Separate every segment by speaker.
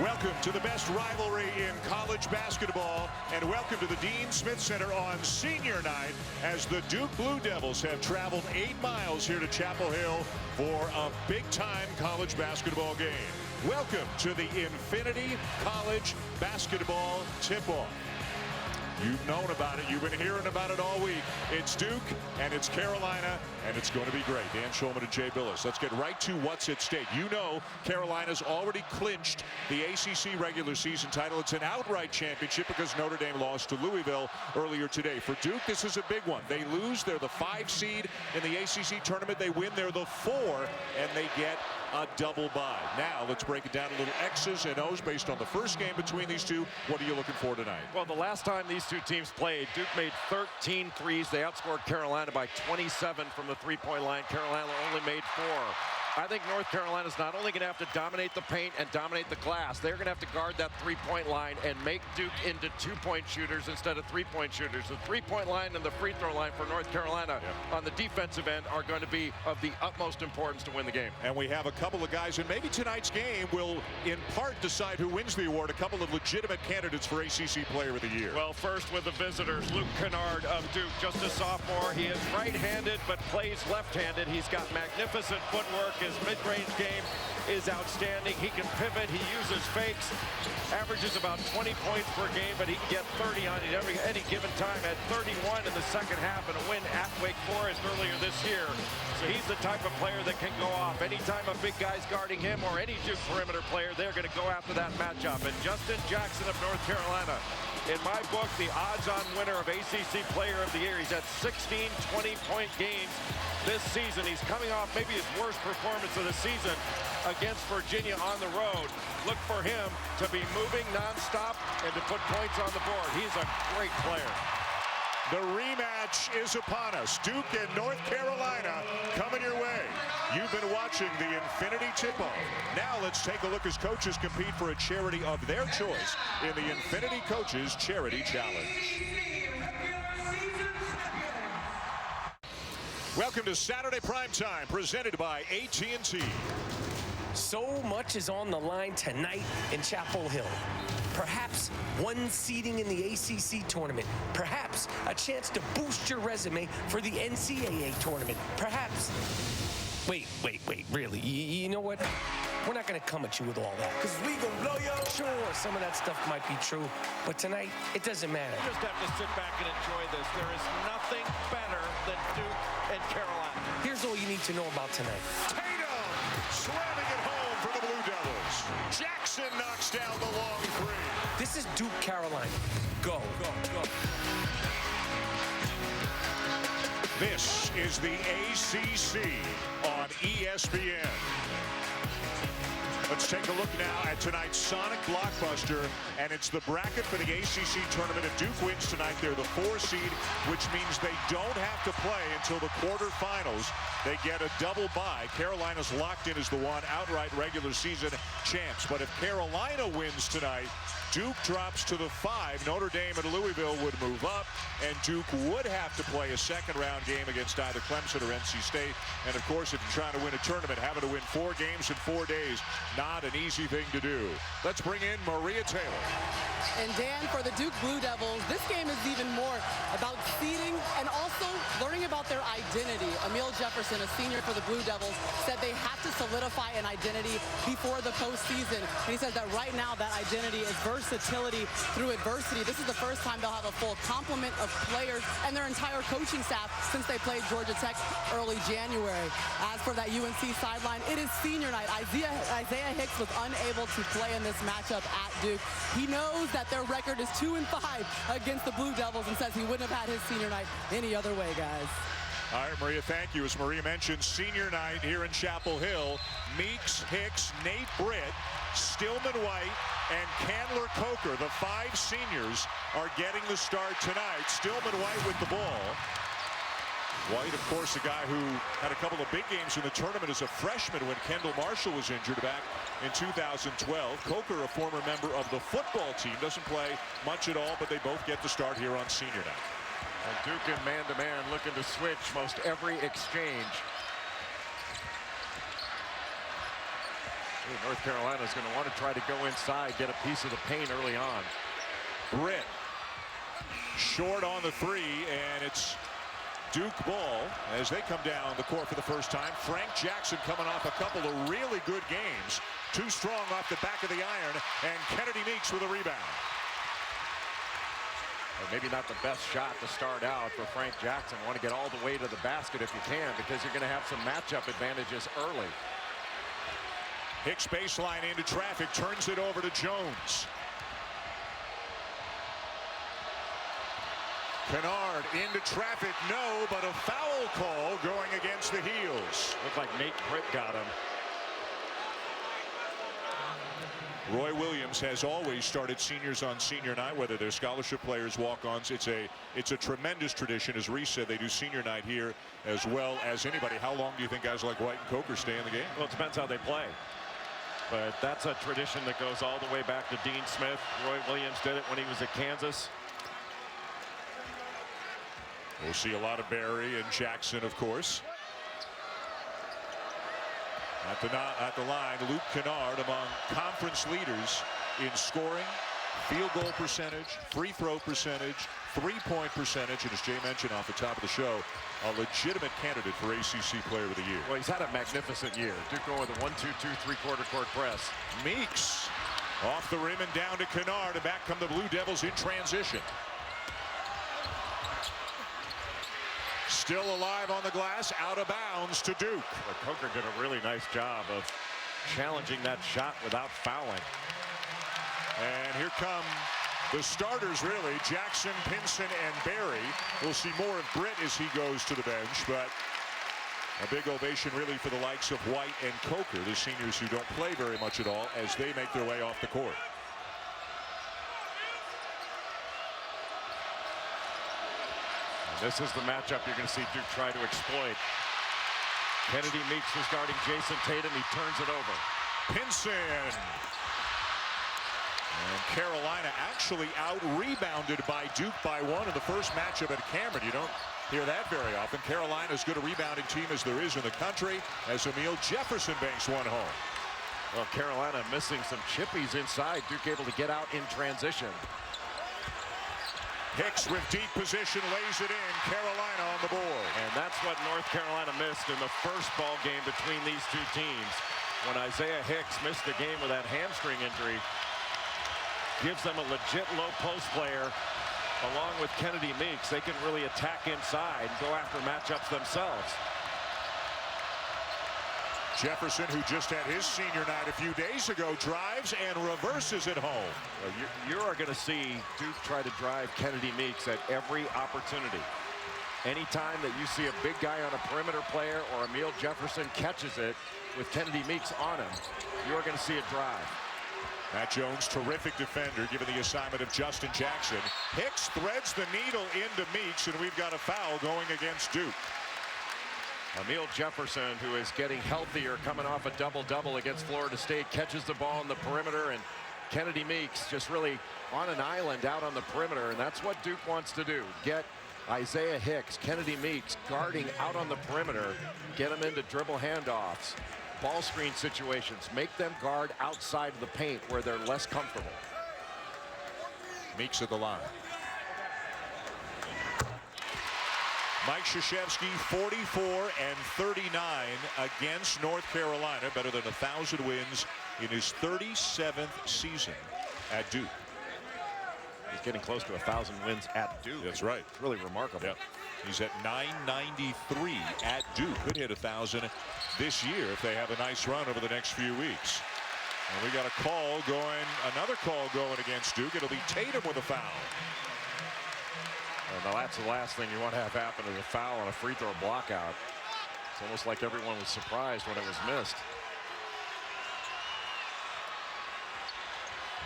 Speaker 1: Welcome to the best rivalry in college basketball, and welcome to the Dean Smith Center on senior night as the Duke Blue Devils have traveled 8 miles here to Chapel Hill for a big-time college basketball game. Welcome to the Infinity College Basketball Tip-Off. You've known about it. You've been hearing about it all week. It's Duke, and it's Carolina, and it's going to be great. Dan Schulman and Jay Billis. Let's get right to what's at stake. You know Carolina's already clinched the ACC regular season title. It's an outright championship because Notre Dame lost to Louisville earlier today. For Duke, this is a big one. They lose. They're the 5 seed in the ACC tournament. They win. They're the 4, and they get a double bye. Now, let's break it down a little X's and O's based on the first game between these two. What are you looking for tonight?
Speaker 2: Well, the last time these two teams played, Duke made 13 threes. They outscored Carolina by 27 from the three-point line. Carolina only made 4. I think North Carolina's not only going to have to dominate the paint and dominate the glass, they're going to have to guard that three-point line and make Duke into 2-point shooters instead of 3-point shooters. The 3-point line and the free throw line for North Carolina on the defensive end are going to be of the utmost importance to win the game.
Speaker 1: And we have a couple of guys, and maybe tonight's game will in part decide who wins the award. A couple of legitimate candidates for ACC Player of the Year.
Speaker 2: Well, first with the visitors, Luke Kennard of Duke, just a sophomore. He is right-handed but plays left-handed. He's got magnificent footwork. His mid-range game is outstanding. He can pivot. He uses fakes. Averages about 20 points per game, but he can get 30 on it any given time. Had 31 in the second half in a win at Wake Forest earlier this year. So he's the type of player that can go off. Anytime a big guy's guarding him or any Duke perimeter player, they're going to go after that matchup. And Justin Jackson of North Carolina, in my book, the odds-on winner of ACC Player of the Year. He's had 16 20-point games this season. He's coming off maybe his worst performance of the season against Virginia on the road. Look for him to be moving nonstop and to put points on the board. He's a great player.
Speaker 1: The rematch is upon us. Duke and North Carolina coming your way. You've been watching the Infinity Tip-Off. Now let's take a look as coaches compete for a charity of their choice in the Infinity Coaches Charity Challenge. Welcome to Saturday Primetime, presented by AT&T.
Speaker 3: So much is on the line tonight in Chapel Hill. Perhaps one seeding in the ACC tournament. Perhaps a chance to boost your resume for the NCAA tournament. Perhaps. Wait, really? You know what? We're not going to come at you with all that. Because we going to blow you. Sure, some of that stuff might be true. But tonight, it doesn't matter.
Speaker 2: You just have to sit back and enjoy this. There is nothing better than Duke and Carolina.
Speaker 3: Here's all you need to know about tonight.
Speaker 1: Tatum slamming it home for the Blue Devils. Jackson knocks down the long 3.
Speaker 3: This is Duke, Carolina. Go.
Speaker 1: This is the ACC on ESPN. Let's take a look now at tonight's Sonic Blockbuster, and it's the bracket for the ACC tournament. If Duke wins tonight, they're the 4 seed, which means they don't have to play until the quarterfinals. They get a double bye. Carolina's locked in as the one outright regular season champs. But if Carolina wins tonight, Duke drops to the 5. Notre Dame and Louisville would move up, and Duke would have to play a second-round game against either Clemson or NC State. And, of course, if you're trying to win a tournament, having to win 4 games in 4 days, not an easy thing to do. Let's bring in Maria Taylor.
Speaker 4: And, Dan, for the Duke Blue Devils, this game is even more about seeding and also learning about their identity. Emil Jefferson, a senior for the Blue Devils, said they have to solidify an identity before the postseason. And he says that right now that identity is versatility through adversity. This is the first time they'll have a full complement of players and their entire coaching staff since they played Georgia Tech early January. As for that UNC sideline, it is senior night. Isaiah Hicks was unable to play in this matchup at Duke. He knows that their record is 2-5 against the Blue Devils and says he wouldn't have had his senior night any other way, guys.
Speaker 1: All right, Maria, thank you. As Maria mentioned, senior night here in Chapel Hill. Meeks, Hicks, Nate Britt, Stillman White, and Candler Coker, the 5 seniors, are getting the start tonight. Stillman White with the ball. White, of course, a guy who had a couple of big games in the tournament as a freshman when Kendall Marshall was injured back in 2012. Coker, a former member of the football team, doesn't play much at all, but they both get the start here on senior night.
Speaker 2: And Duke in man-to-man looking to switch most every exchange. North Carolina is going to want to try to go inside, get a piece of the paint early on.
Speaker 1: Britt short on the three, and it's Duke ball as they come down the court for the first time. Frank Jackson coming off a couple of really good games. Too strong off the back of the iron, and Kennedy Meeks with a rebound.
Speaker 2: Maybe not the best shot to start out for Frank Jackson. Want to get all the way to the basket if you can, because you're going to have some matchup advantages early.
Speaker 1: Hicks baseline into traffic, turns it over to Jones. Kennard into traffic, no, but a foul call going against the Heels.
Speaker 2: Looked like Nate Britt got him.
Speaker 1: Roy Williams has always started seniors on senior night, whether they're scholarship players, walk-ons. It's a tremendous tradition. As Reese said, they do senior night here as well as anybody. How long do you think guys like White and Coker stay in the game?
Speaker 2: Well, it depends how they play. But that's a tradition that goes all the way back to Dean Smith. Roy Williams did it when he was at Kansas.
Speaker 1: We'll see a lot of Barry and Jackson, of course. At the line, Luke Kennard among conference leaders in scoring, field goal percentage, free throw percentage, three-point percentage, and as Jay mentioned off the top of the show, a legitimate candidate for ACC Player of the Year.
Speaker 2: Well, he's had a magnificent year. Duke going with a 1-2-2 three-quarter court press.
Speaker 1: Meeks off the rim and down to Kennard, and back come the Blue Devils in transition. Still alive on the glass, out of bounds to Duke.
Speaker 2: But Coker did a really nice job of challenging that shot without fouling.
Speaker 1: And here come the starters, really. Jackson, Pinson, and Barry. We'll see more of Britt as he goes to the bench, but a big ovation really for the likes of White and Coker, the seniors who don't play very much at all, as they make their way off the court.
Speaker 2: This is the matchup you're going to see Duke try to exploit. Kennedy Meeks is guarding Jason Tatum. He turns it over.
Speaker 1: Pinson. And Carolina actually out-rebounded by Duke by one in the first matchup at Cameron. You don't hear that very often. Carolina as good a rebounding team as there is in the country, as Emil Jefferson banks one home.
Speaker 2: Well, Carolina missing some chippies inside. Duke able to get out in transition.
Speaker 1: Hicks with deep position lays it in. Carolina on the board.
Speaker 2: And that's what North Carolina missed in the first ball game between these two teams. When Isaiah Hicks missed the game with that hamstring injury, gives them a legit low post player along with Kennedy Meeks. They can really attack inside and go after matchups themselves.
Speaker 1: Jefferson, who just had his senior night a few days ago, drives and reverses it home.
Speaker 2: Well, you are going to see Duke try to drive Kennedy Meeks at every opportunity. Anytime that you see a big guy on a perimeter player or Emil Jefferson catches it with Kennedy Meeks on him, you are going to see a drive.
Speaker 1: Matt Jones, terrific defender, given the assignment of Justin Jackson. Hicks threads the needle into Meeks, and we've got a foul going against Duke.
Speaker 2: Emil Jefferson, who is getting healthier, coming off a double-double against Florida State, catches the ball on the perimeter, and Kennedy Meeks just really on an island out on the perimeter, and that's what Duke wants to do. Get Isaiah Hicks, Kennedy Meeks guarding out on the perimeter, get them into dribble handoffs, ball screen situations, make them guard outside of the paint where they're less comfortable.
Speaker 1: Meeks at the line. Mike Krzyzewski, 44 and 39 against North Carolina, better than 1,000 wins in his 37th season at Duke.
Speaker 2: He's getting close to 1,000 wins at Duke.
Speaker 1: That's right.
Speaker 2: It's really remarkable.
Speaker 1: Yep. He's at 993 at Duke. Could hit 1,000 this year if they have a nice run over the next few weeks. And we got a call going, another call going against Duke. It'll be Tatum with a foul.
Speaker 2: Now that's the last thing you want to have happen is a foul on a free throw blockout. It's almost like everyone was surprised when it was missed.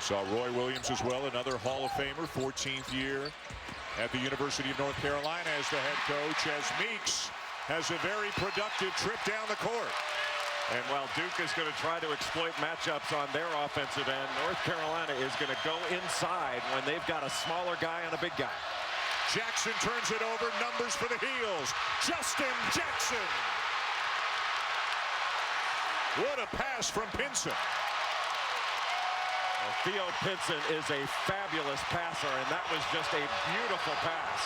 Speaker 1: Saw Roy Williams as well, another Hall of Famer, 14th year at the University of North Carolina as the head coach, as Meeks has a very productive trip down the court.
Speaker 2: And while Duke is going to try to exploit matchups on their offensive end, North Carolina is going to go inside when they've got a smaller guy and a big guy.
Speaker 1: Jackson turns it over, numbers for the Heels. Justin Jackson. What a pass from Pinson.
Speaker 2: Theo Pinson is a fabulous passer, and that was just a beautiful pass.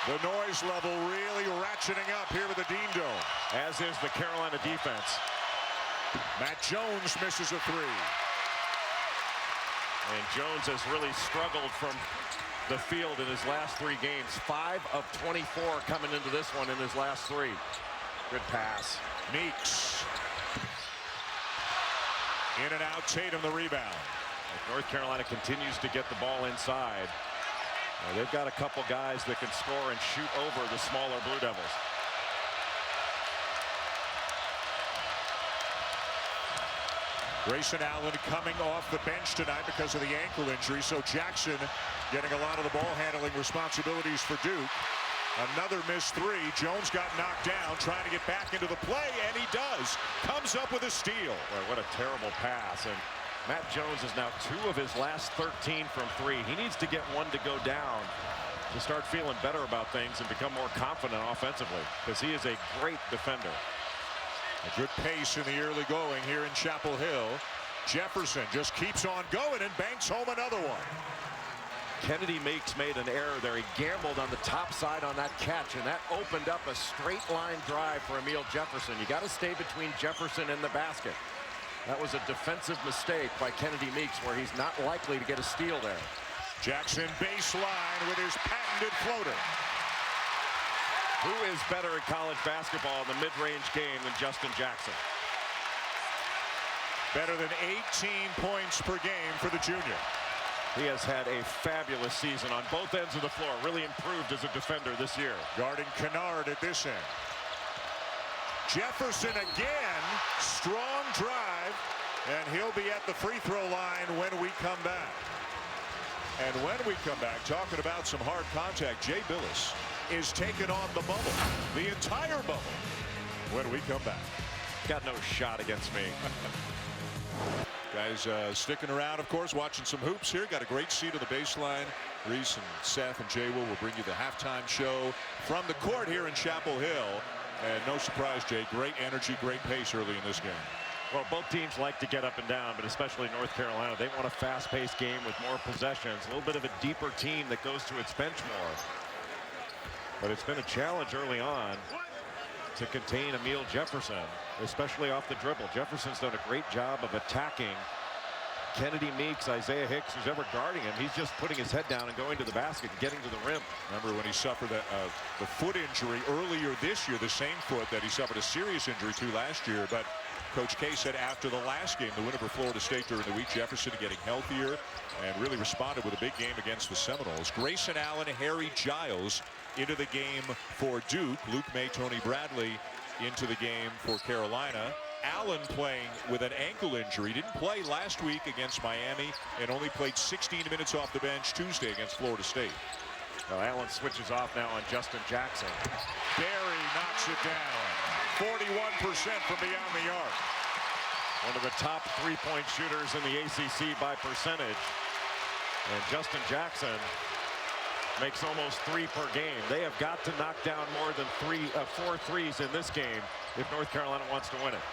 Speaker 1: The noise level really ratcheting up here with the Dean Dome.
Speaker 2: As is the Carolina defense.
Speaker 1: Matt Jones misses a three.
Speaker 2: And Jones has really struggled from the field in his last 3 games. 5 of 24 coming into this one in his last 3. Good pass.
Speaker 1: Meeks. In and out, Tatum the rebound.
Speaker 2: North Carolina continues to get the ball inside. They've got a couple guys that can score and shoot over the smaller Blue Devils.
Speaker 1: Grayson Allen coming off the bench tonight because of the ankle injury, so Jackson getting a lot of the ball handling responsibilities for Duke. Another missed 3. Jones got knocked down trying to get back into the play, and he does. Comes up with a steal.
Speaker 2: Boy, what a terrible pass. And Matt Jones is now 2 of his last 13 from 3. He needs to get 1 to go down to start feeling better about things and become more confident offensively, because he is a great defender.
Speaker 1: A good pace in the early going here in Chapel Hill. Jefferson just keeps on going and banks home another one.
Speaker 2: Kennedy Meeks made an error there. He gambled on the top side on that catch, and that opened up a straight line drive for Emil Jefferson. You got to stay between Jefferson and the basket. That was a defensive mistake by Kennedy Meeks, where he's not likely to get a steal there.
Speaker 1: Jackson baseline with his patented floater.
Speaker 2: Who is better at college basketball in the mid-range game than Justin Jackson?
Speaker 1: Better than 18 points per game for the junior.
Speaker 2: He has had a fabulous season on both ends of the floor. Really improved as a defender this year.
Speaker 1: Guarding Kennard at this end. Jefferson again. Strong drive. And he'll be at the free throw line when we come back. And when we come back, talking about some hard contact, Jay Billis is taking on the bubble. The entire bubble. When we come back.
Speaker 2: Got no shot against me.
Speaker 1: Guys sticking around, of course, watching some hoops here. Got a great seat on the baseline. Reese and Seth and Jay will bring you the halftime show from the court here in Chapel Hill. And no surprise, Jay, great energy, great pace early in this game.
Speaker 2: Well, both teams like to get up and down, but especially North Carolina. They want a fast-paced game with more possessions. A little bit of a deeper team that goes to its bench more. But it's been a challenge early on to contain Emil Jefferson, especially off the dribble. Jefferson's done a great job of attacking Kennedy Meeks, Isaiah Hicks, who's ever guarding him. He's just putting his head down and going to the basket and getting to the rim.
Speaker 1: Remember when he suffered the foot injury earlier this year, the same foot that he suffered a serious injury to last year. But Coach K said after the last game, the win over Florida State during the week, Jefferson getting healthier and really responded with a big game against the Seminoles. Grayson Allen, Harry Giles into the game for Duke. Luke May, Tony Bradley into the game for Carolina. Allen playing with an ankle injury. Didn't play last week against Miami and only played 16 minutes off the bench Tuesday against Florida State.
Speaker 2: Well, Allen switches off now on Justin Jackson.
Speaker 1: Barry knocks it down. 41% from beyond the arc.
Speaker 2: One of the top three-point shooters in the ACC by percentage. And Justin Jackson makes almost 3 per game. They have got to knock down more than 4 threes in this game if North Carolina wants to win it.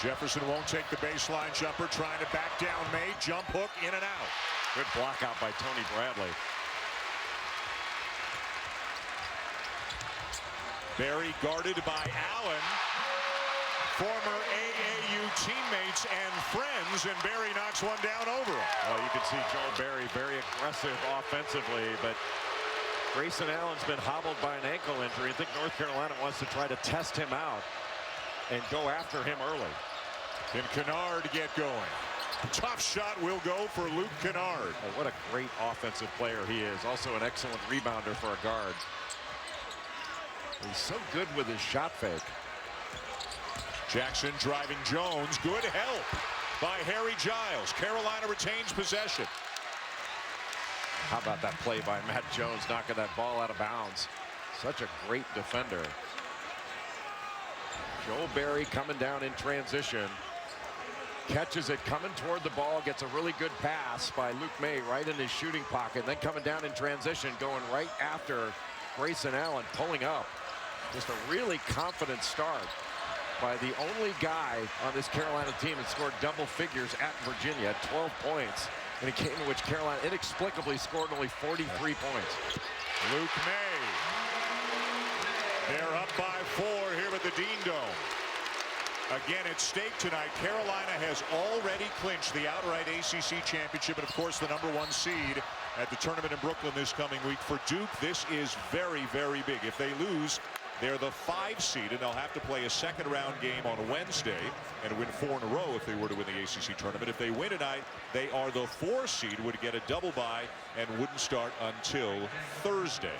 Speaker 1: Jefferson won't take the baseline jumper, trying to back down May. Jump hook in and out.
Speaker 2: Good block out by Tony Bradley.
Speaker 1: Barry guarded by Allen. Former AAU teammates and friends, and Barry knocks one down over him.
Speaker 2: Well, you can see Joel Barry very aggressive offensively, but Grayson Allen's been hobbled by an ankle injury. I think North Carolina wants to try to test him out and go after him early.
Speaker 1: Can Kennard get going? Tough shot will go for Luke Kennard.
Speaker 2: Oh, what a great offensive player he is. Also an excellent rebounder for a guard. He's so good with his shot fake.
Speaker 1: Jackson driving Jones. Good help by Harry Giles. Carolina retains possession.
Speaker 2: How about that play by Matt Jones, knocking that ball out of bounds? Such a great defender. Joel Barry coming down in transition. Catches it coming toward the ball. Gets a really good pass by Luke May right in his shooting pocket. Then coming down in transition, going right after Grayson Allen, pulling up. Just a really confident start by the only guy on this Carolina team that scored double figures at Virginia, 12 points, in a game in which Carolina inexplicably scored only 43 points.
Speaker 1: Luke May. They're up by 4 here at the Dean Dome. Again, at stake tonight, Carolina has already clinched the outright ACC championship and, of course, the #1 seed at the tournament in Brooklyn this coming week. For Duke, this is very, very big. If they lose, they're the 5 seed, and they'll have to play a second-round game on Wednesday and win 4 in a row if they were to win the ACC tournament. If they win tonight, they are the 4 seed, would get a double bye, and wouldn't start until Thursday.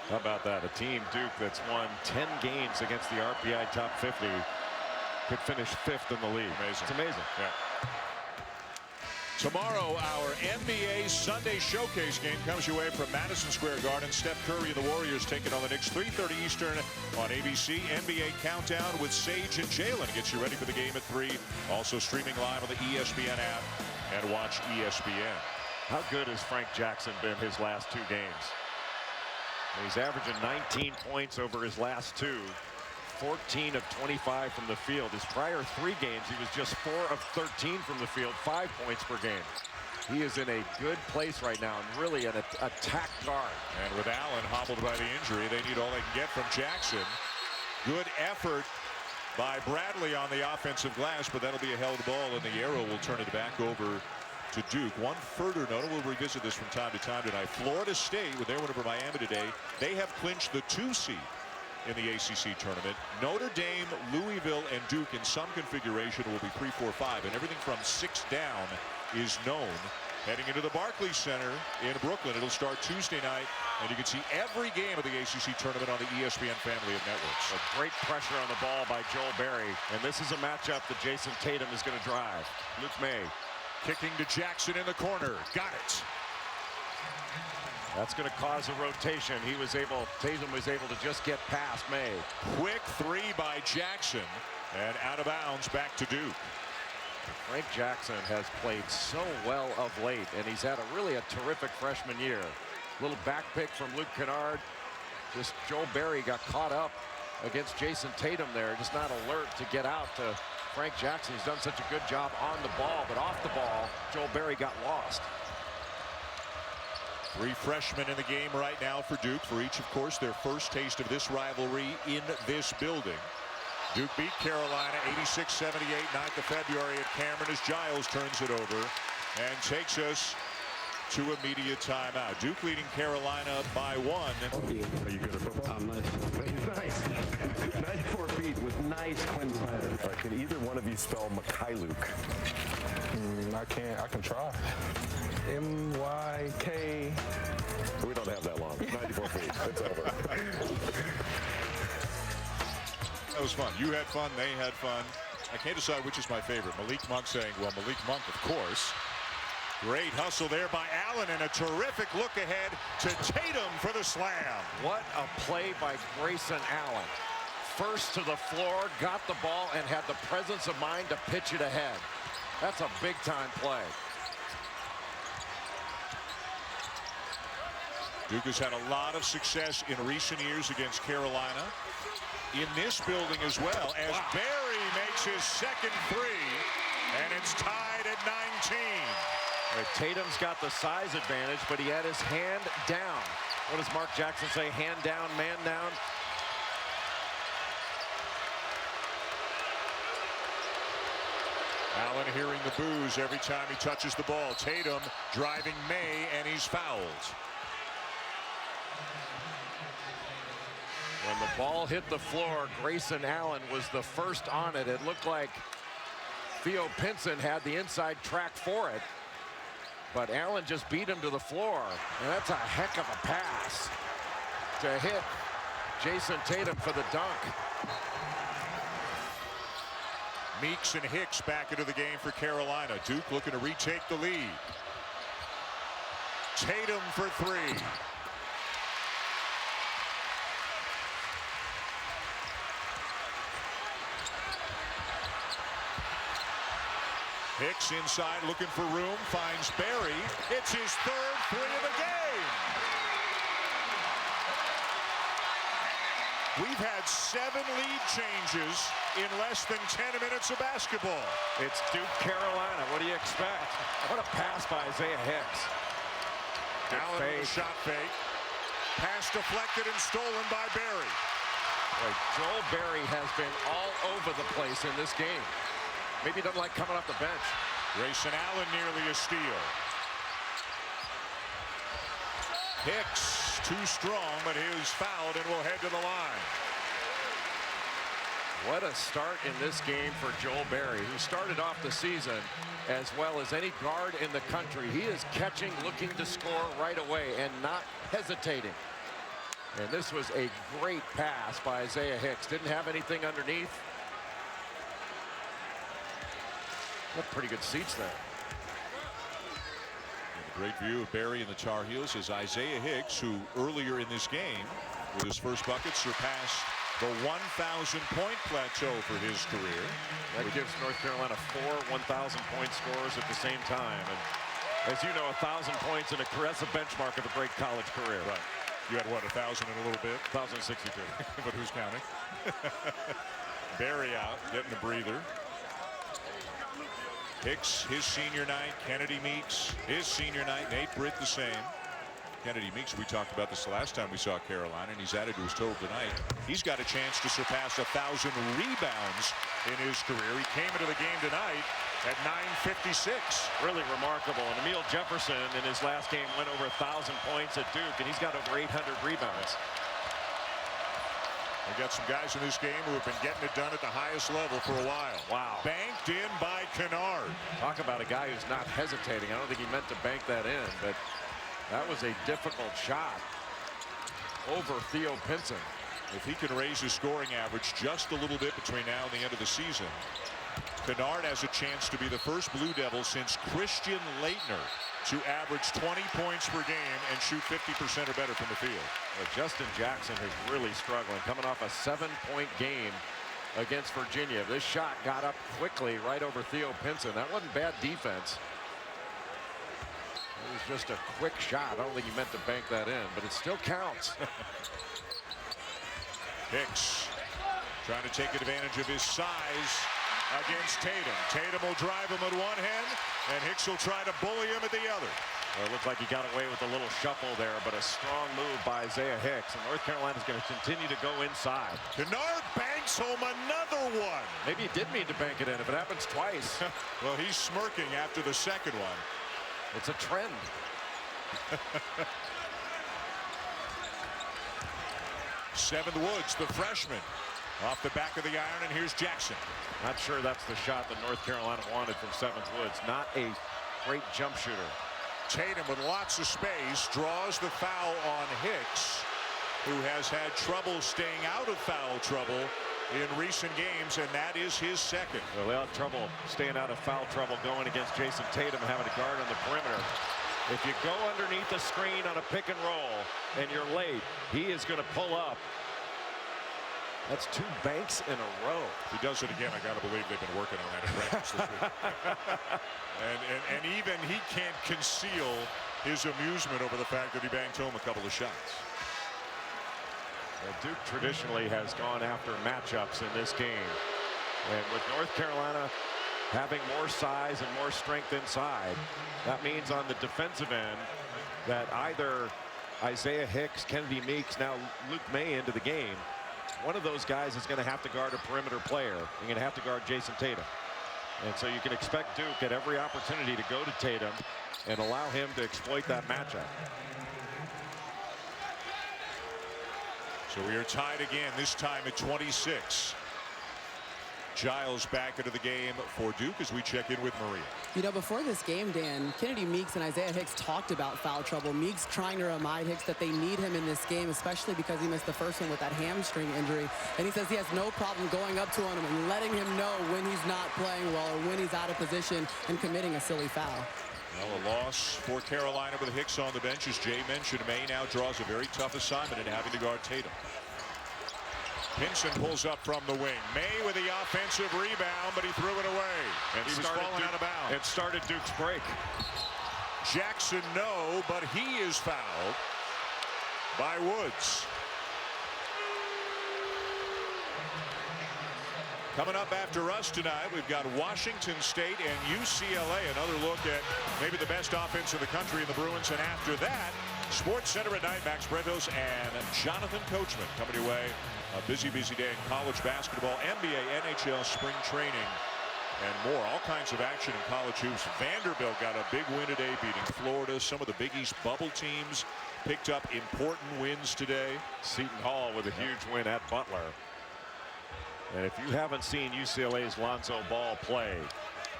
Speaker 2: How about that? A team, Duke, that's won 10 games against the RPI top 50 could finish 5th in the league.
Speaker 1: Amazing.
Speaker 2: It's amazing.
Speaker 1: Yeah. Tomorrow, our NBA Sunday Showcase game comes your way from Madison Square Garden. Steph Curry and the Warriors take it on the Knicks, 3:30 Eastern on ABC. NBA Countdown with Sage and Jalen gets you ready for the game at 3. Also streaming live on the ESPN app and watch ESPN.
Speaker 2: How good has Frank Jackson been his last 2 games? He's averaging 19 points over his last 2. 14 of 25 from the field. His prior 3 games, he was just 4 of 13 from the field, 5 points per game. He is in a good place right now and really an attack guard.
Speaker 1: And with Allen hobbled by the injury, they need all they can get from Jackson. Good effort by Bradley on the offensive glass, but that'll be a held ball, and the arrow will turn it back over to Duke. One further note, and we'll revisit this from time to time tonight. Florida State, with their win over Miami today, they have clinched the 2 seed in the ACC tournament. Notre Dame, Louisville, and Duke in some configuration will be 3, 4, 5, and everything from 6 down is known. Heading into the Barclays Center in Brooklyn, it'll start Tuesday night, and you can see every game of the ACC tournament on the ESPN family of networks.
Speaker 2: A great pressure on the ball by Joel Berry, and this is a matchup that Jason Tatum is going to drive. Luke May
Speaker 1: kicking to Jackson in the corner. Got it.
Speaker 2: That's going to cause a rotation. Tatum was able to just get past May.
Speaker 1: Quick 3 by Jackson, and out of bounds back to Duke.
Speaker 2: Frank Jackson has played so well of late, and he's had a terrific freshman year. Little back pick from Luke Kennard. Just Joel Berry got caught up against Jason Tatum there, just not alert to get out to Frank Jackson. He's done such a good job on the ball, but off the ball, Joel Berry got lost.
Speaker 1: 3 freshmen in the game right now for Duke, for each, of course, their first taste of this rivalry in this building. Duke beat Carolina 86-78, 9th of February at Cameron as Giles turns it over and takes us to immediate timeout. Duke leading Carolina by 1.
Speaker 5: Are you good at football? Nice. 94 feet with nice clean slider.
Speaker 6: All right, can either one of you spell Mykhailiuk?
Speaker 5: I can't. I can try. M-Y-K.
Speaker 6: We don't have that long. 94 feet. It's over.
Speaker 1: That was fun. You had fun. They had fun. I can't decide which is my favorite. Malik Monk saying, well, Malik Monk, of course. Great hustle there by Allen, and a terrific look ahead to Tatum for the slam.
Speaker 2: What a play by Grayson Allen. First to the floor, got the ball, and had the presence of mind to pitch it ahead. That's a big-time play.
Speaker 1: Duke has had a lot of success in recent years against Carolina. In this building as well, as Berry makes his second 3, and it's tied at 19.
Speaker 2: Tatum's got the size advantage, but he had his hand down. What does Mark Jackson say? Hand down, man down.
Speaker 1: Allen hearing the boos every time he touches the ball. Tatum driving May, and he's fouled.
Speaker 2: When the ball hit the floor, Grayson Allen was the first on it. It looked like Theo Pinson had the inside track for it, but Allen just beat him to the floor, and that's a heck of a pass to hit Jason Tatum for the dunk.
Speaker 1: Meeks and Hicks back into the game for Carolina. Duke looking to retake the lead. Tatum for 3. Hicks inside looking for room, finds Berry. It's his 3rd 3 of the game. We've had 7 lead changes in less than 10 minutes of basketball.
Speaker 2: It's Duke, Carolina. What do you expect? What a pass by Isaiah Hicks.
Speaker 1: Allen with a shot fake. Pass deflected and stolen by Berry.
Speaker 2: Boy, Joel Berry has been all over the place in this game. Maybe he doesn't like coming off the bench.
Speaker 1: Grayson Allen nearly a steal. Hicks too strong, but he was fouled and will head to the line.
Speaker 2: What a start in this game for Joel Berry, who started off the season as well as any guard in the country. He is catching, looking to score right away and not hesitating. And this was a great pass by Isaiah Hicks. Didn't have anything underneath. What pretty good seats there.
Speaker 1: A great view of Berry and the Tar Heels is Isaiah Hicks, who earlier in this game with his first bucket surpassed the 1,000-point plateau for his career.
Speaker 2: That gives North Carolina 4 1,000-point scorers at the same time. And as you know, 1,000 points in a career, that's a benchmark of a great college career.
Speaker 1: Right. You had, what, 1,000 in a little bit?
Speaker 2: 1,062.
Speaker 1: But who's counting? Berry out, getting a breather. Hicks, his senior night. Kennedy Meeks, his senior night. Nate Britt, the same. Kennedy Meeks, we talked about this the last time we saw Carolina, and he's added to his total tonight. He's got a chance to surpass 1,000 rebounds in his career. He came into the game tonight at 9:56.
Speaker 2: Really remarkable. And Emil Jefferson in his last game went over 1,000 points at Duke, and he's got over 800 rebounds.
Speaker 1: We got some guys in this game who have been getting it done at the highest level for a while.
Speaker 2: Wow.
Speaker 1: Banked in by Kennard.
Speaker 2: Talk about a guy who's not hesitating. I don't think he meant to bank that in, but that was a difficult shot over Theo Pinson.
Speaker 1: If he can raise his scoring average just a little bit between now and the end of the season, Kennard has a chance to be the first Blue Devil since Christian Laettner to average 20 points per game and shoot 50% or better from the field.
Speaker 2: Well, Justin Jackson is really struggling, coming off a 7-point game against Virginia. This shot got up quickly right over Theo Pinson. That wasn't bad defense. It was just a quick shot. I don't think he meant to bank that in, but it still counts.
Speaker 1: Hicks trying to take advantage of his size against Tatum. Tatum will drive him at one hand, and Hicks will try to bully him at the other.
Speaker 2: Well, it looked like he got away with a little shuffle there, but a strong move by Isaiah Hicks. And North Carolina's going to continue to go inside.
Speaker 1: Kennard banks home another one.
Speaker 2: Maybe he did mean to bank it in if it happens twice.
Speaker 1: Well, he's smirking after the second one.
Speaker 2: It's a trend.
Speaker 1: Seventh Woods, the freshman, off the back of the iron, and here's Jackson.
Speaker 2: Not sure that's the shot that North Carolina wanted from Seventh Woods. Not a great jump shooter.
Speaker 1: Tatum with lots of space draws the foul on Hicks, who has had trouble staying out of foul trouble in recent games, and that is his second.
Speaker 2: Well, they had trouble staying out of foul trouble going against Jason Tatum, having a guard on the perimeter. If you go underneath the screen on a pick and roll and you're late, he is going to pull up. That's 2 banks in a row.
Speaker 1: If he does it again, I got to believe they've been working on that in practice this week. and even he can't conceal his amusement over the fact that he banked home a couple of shots.
Speaker 2: Well, Duke traditionally has gone after matchups in this game. And with North Carolina having more size and more strength inside, that means on the defensive end that either Isaiah Hicks, Kennedy Meeks, now Luke May into the game, one of those guys is going to have to guard a perimeter player. You're going to have to guard Jason Tatum. And so you can expect Duke at every opportunity to go to Tatum and allow him to exploit that matchup.
Speaker 1: So we are tied again, this time at 26. Giles back into the game for Duke as we check in with Maria.
Speaker 4: You know, before this game, Dan, Kennedy Meeks and Isaiah Hicks talked about foul trouble. Meeks trying to remind Hicks that they need him in this game, especially because he missed the first one with that hamstring injury. And he says he has no problem going up to him and letting him know when he's not playing well or when he's out of position and committing a silly foul.
Speaker 1: Well, a loss for Carolina with Hicks on the bench. As Jay mentioned, May now draws a very tough assignment in having to guard Tatum. Pinson pulls up from the wing. May with the offensive rebound, but he threw it away.
Speaker 2: And
Speaker 1: he was falling out of bounds.
Speaker 2: It started Duke's break.
Speaker 1: Jackson, no, but he is fouled by Woods. Coming up after us tonight, we've got Washington State and UCLA. Another look at maybe the best offense in the country in the Bruins. And after that, Sports Center at night, Max Bretos and Jonathan Coachman coming your way. A busy day in college basketball, NBA, NHL, spring training, and more. All kinds of action in college hoops. Vanderbilt got a big win today, beating Florida. Some of the Big East bubble teams picked up important wins today.
Speaker 2: Seton Hall with a huge win at Butler. And if you haven't seen UCLA's Lonzo Ball play,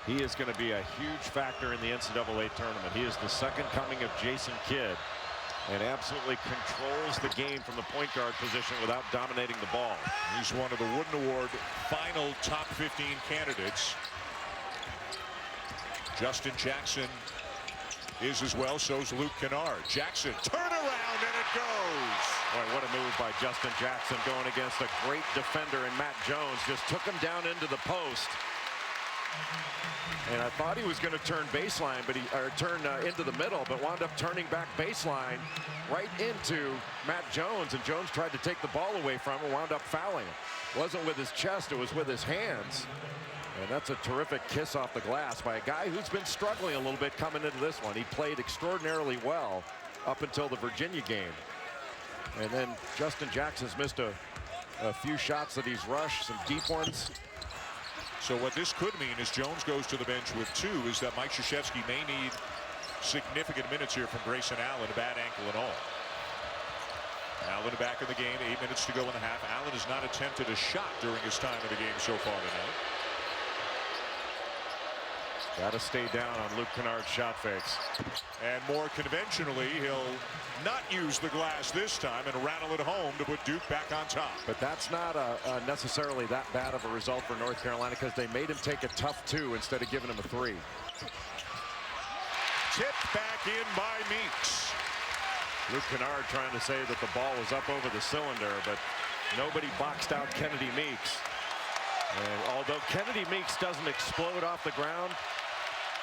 Speaker 2: he is going to be a huge factor in the NCAA tournament. He is the second coming of Jason Kidd and absolutely controls the game from the point guard position without dominating the ball.
Speaker 1: He's one of the Wooden Award final top 15 candidates. Justin Jackson is as well. So is Luke Kennard. Jackson, turn around, and it goes.
Speaker 2: Boy, what a move by Justin Jackson going against a great defender in Matt Jones. Just took him down into the post. And I thought he was going to turn baseline, but turn into the middle, but wound up turning back baseline right into Matt Jones. And Jones tried to take the ball away from him, wound up fouling him. It wasn't with his chest, it was with his hands. And that's a terrific kiss off the glass by a guy who's been struggling a little bit coming into this one. He played extraordinarily well up until the Virginia game. And then Justin Jackson's missed a few shots that he's rushed, some deep ones.
Speaker 1: So what this could mean is Jones goes to the bench with 2 is that Mike Krzyzewski may need significant minutes here from Grayson Allen, a bad ankle and all. Allen back in the game, 8 minutes to go in the half. Allen has not attempted a shot during his time in the game so far tonight.
Speaker 2: Got to stay down on Luke Kennard's shot fakes.
Speaker 1: And more conventionally, he'll not use the glass this time and rattle it home to put Duke back on top.
Speaker 2: But that's not necessarily that bad of a result for North Carolina, because they made him take a tough 2 instead of giving him a 3.
Speaker 1: Tipped back in by Meeks.
Speaker 2: Luke Kennard trying to say that the ball was up over the cylinder, but nobody boxed out Kennedy Meeks. And although Kennedy Meeks doesn't explode off the ground,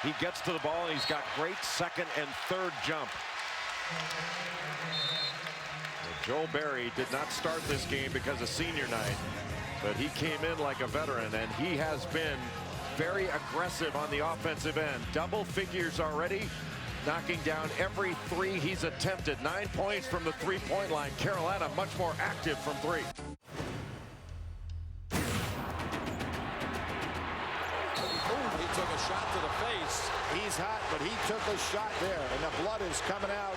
Speaker 2: he gets to the ball and he's got great second and third jump. And Joel Berry did not start this game because of senior night, but he came in like a veteran, and he has been very aggressive on the offensive end. Double figures already, knocking down every 3 he's attempted. 9 points from the three-point line. Carolina much more active from 3.
Speaker 7: He took a shot to the face. He's hot, but he took a shot there, and the blood is coming out.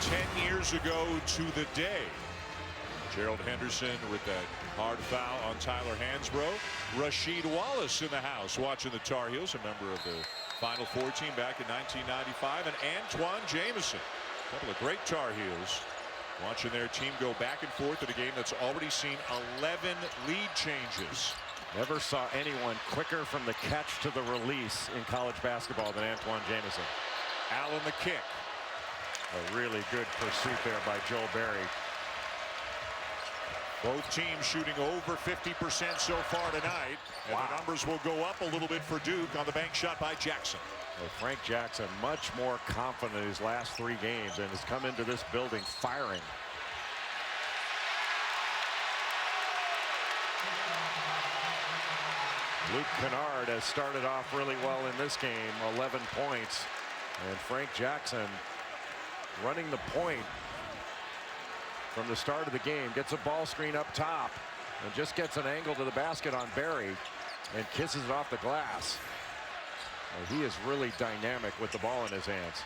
Speaker 1: 10 years ago to the day, Gerald Henderson with that hard foul on Tyler Hansbrough. Rasheed Wallace in the house watching the Tar Heels, a member of the Final Four team back in 1995, and Antoine Jameson, a couple of great Tar Heels, watching their team go back and forth in a game that's already seen 11 lead changes.
Speaker 2: Never saw anyone quicker from the catch to the release in college basketball than Antoine Jameson.
Speaker 1: Allen the kick.
Speaker 2: A really good pursuit there by Joel Berry.
Speaker 1: Both teams shooting over 50% so far tonight, and the numbers will go up a little bit for Duke on the bank shot by Jackson.
Speaker 2: Well, Frank Jackson much more confident in his last 3 games and has come into this building firing. Luke Kennard has started off really well in this game, 11 points, and Frank Jackson running the point from the start of the game. Gets a ball screen up top and just gets an angle to the basket on Berry and kisses it off the glass. Well, he is really dynamic with the ball in his hands.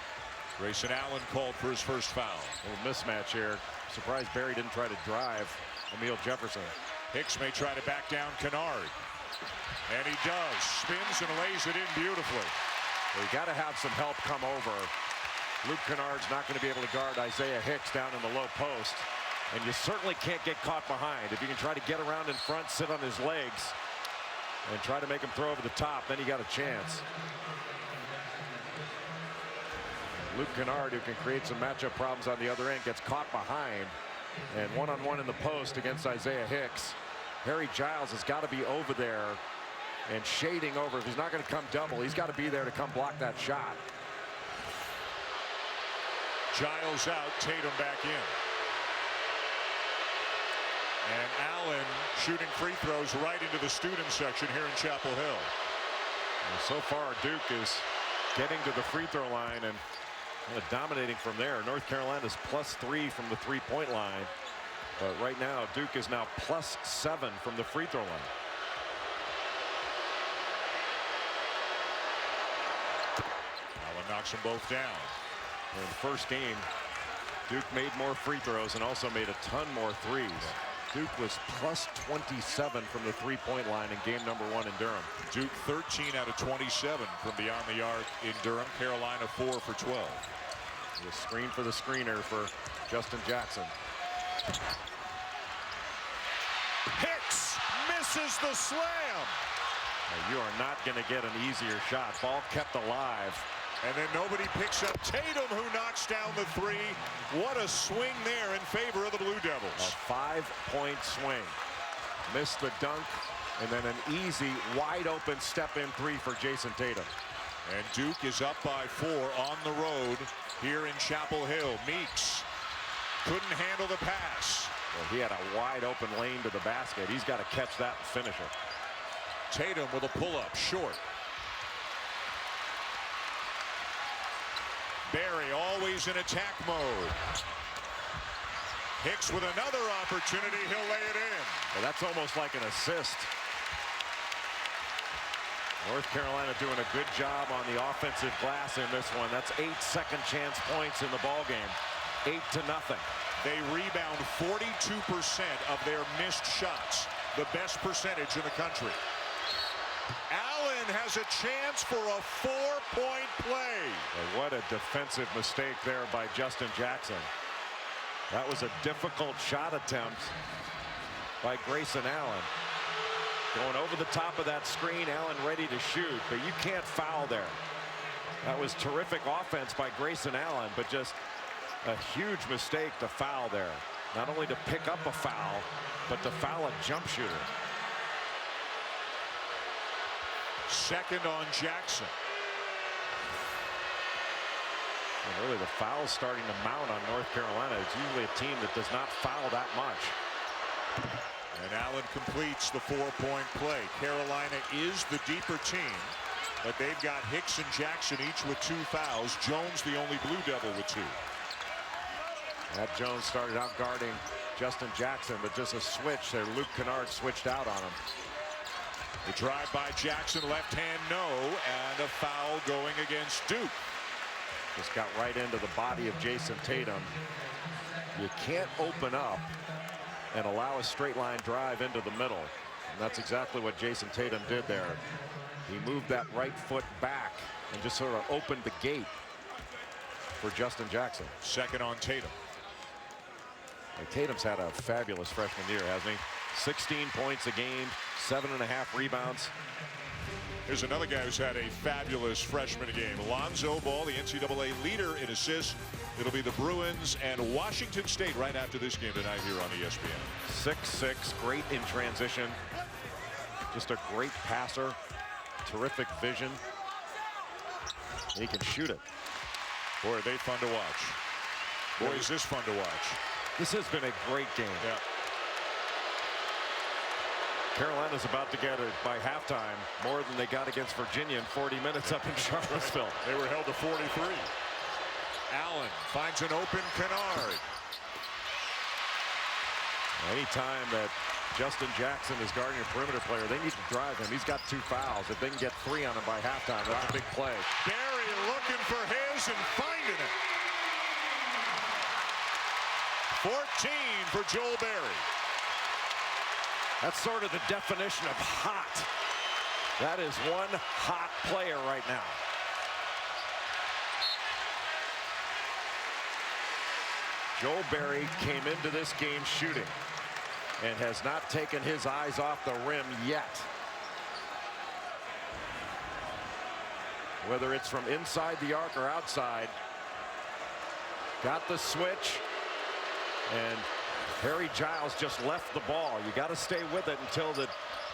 Speaker 1: Grayson Allen called for his first foul.
Speaker 2: A little mismatch here. Surprised Berry didn't try to drive Emil Jefferson.
Speaker 1: Hicks may try to back down Kennard, and he does. Spins and lays it in beautifully.
Speaker 2: Well, you got to have some help come over. Luke Kennard's not going to be able to guard Isaiah Hicks down in the low post, and you certainly can't get caught behind. If you can try to get around in front, sit on his legs, and try to make him throw over the top, then you got a chance. Luke Kennard, who can create some matchup problems on the other end, gets caught behind, and one-on-one in the post against Isaiah Hicks. Harry Giles has got to be over there and shading over. If he's not going to come double, he's got to be there to come block that shot.
Speaker 1: Giles out, Tatum back in. And Allen shooting free throws right into the student section here in Chapel Hill.
Speaker 2: And so far, Duke is getting to the free throw line and dominating from there. North Carolina's +3 from the three-point line. But right now, Duke is now +7 from the free throw line.
Speaker 1: Allen knocks them both down.
Speaker 2: In the first game, Duke made more free throws and also made a ton more threes. Duke was +27 from the three-point line in game number 1 in Durham.
Speaker 1: Duke 13 out of 27 from beyond the arc in Durham. Carolina 4 for 12.
Speaker 2: The screen for the screener for Justin Jackson.
Speaker 1: Hicks misses the slam.
Speaker 2: Now, you are not going to get an easier shot. Ball kept alive.
Speaker 1: And then nobody picks up Tatum, who knocks down the three. What a swing there in favor of the Blue Devils.
Speaker 2: A 5-point swing. Missed the dunk, and then an easy, wide-open step-in three for Jason Tatum.
Speaker 1: And Duke is up by 4 on the road here in Chapel Hill. Meeks couldn't handle the pass.
Speaker 2: Well, he had a wide-open lane to the basket. He's got to catch that and finish it.
Speaker 1: Tatum with a pull-up, short. Barry always in attack mode. Hicks with another opportunity. He'll lay it in.
Speaker 2: Well, that's almost like an assist. North Carolina doing a good job on the offensive glass in this one. That's 8 second chance points in the ball game. 8-0.
Speaker 1: They rebound 42% of their missed shots, the best percentage in the country. Allen has a chance for a 4-point play.
Speaker 2: Well, what a defensive mistake there by Justin Jackson. That was a difficult shot attempt by Grayson Allen. Going over the top of that screen, Allen ready to shoot, but you can't foul there. That was terrific offense by Grayson Allen, but just a huge mistake to foul there. Not only to pick up a foul, but to foul a jump shooter.
Speaker 1: Second on Jackson.
Speaker 2: And really, the foul's starting to mount on North Carolina. It's usually a team that does not foul that much.
Speaker 1: And Allen completes the 4-point play. Carolina is the deeper team, but they've got Hicks and Jackson each with 2 fouls. Jones the only Blue Devil with 2.
Speaker 2: Matt Jones started out guarding Justin Jackson, but just a switch there. Luke Kennard switched out on him.
Speaker 1: The drive by Jackson, left hand no, and a foul going against Duke.
Speaker 2: Just got right into the body of Jason Tatum. You can't open up and allow a straight line drive into the middle. And that's exactly what Jason Tatum did there. He moved that right foot back and just sort of opened the gate for Justin Jackson.
Speaker 1: Second on Tatum.
Speaker 2: And Tatum's had a fabulous freshman year, hasn't he? 16 points a game, 7.5 rebounds.
Speaker 1: Here's another guy who's had a fabulous freshman game. Lonzo Ball, the NCAA leader in assists. It'll be the Bruins and Washington State right after this game tonight here on ESPN.
Speaker 2: 6'6", great in transition. Just a great passer. Terrific vision. And he can shoot it.
Speaker 1: Boy, are they fun to watch. Boy, is this fun to watch.
Speaker 2: This has been a great game.
Speaker 1: Yeah.
Speaker 2: Carolina's about to get it by halftime more than they got against Virginia in 40 minutes up in Charlottesville.
Speaker 1: They were held to 43. Allen finds an open Kennard.
Speaker 2: Anytime that Justin Jackson is guarding a perimeter player, they need to drive him. He's got 2 fouls. If they can get 3 on him by halftime, that's a big play.
Speaker 1: Barry looking for his and finding it. 14 for Joel Barry.
Speaker 2: That's sort of the definition of hot. That is one hot player right now. Joel Barry came into this game shooting and has not taken his eyes off the rim yet. Whether it's from inside the arc or outside, got the switch, and Harry Giles just left the ball. You got to stay with it until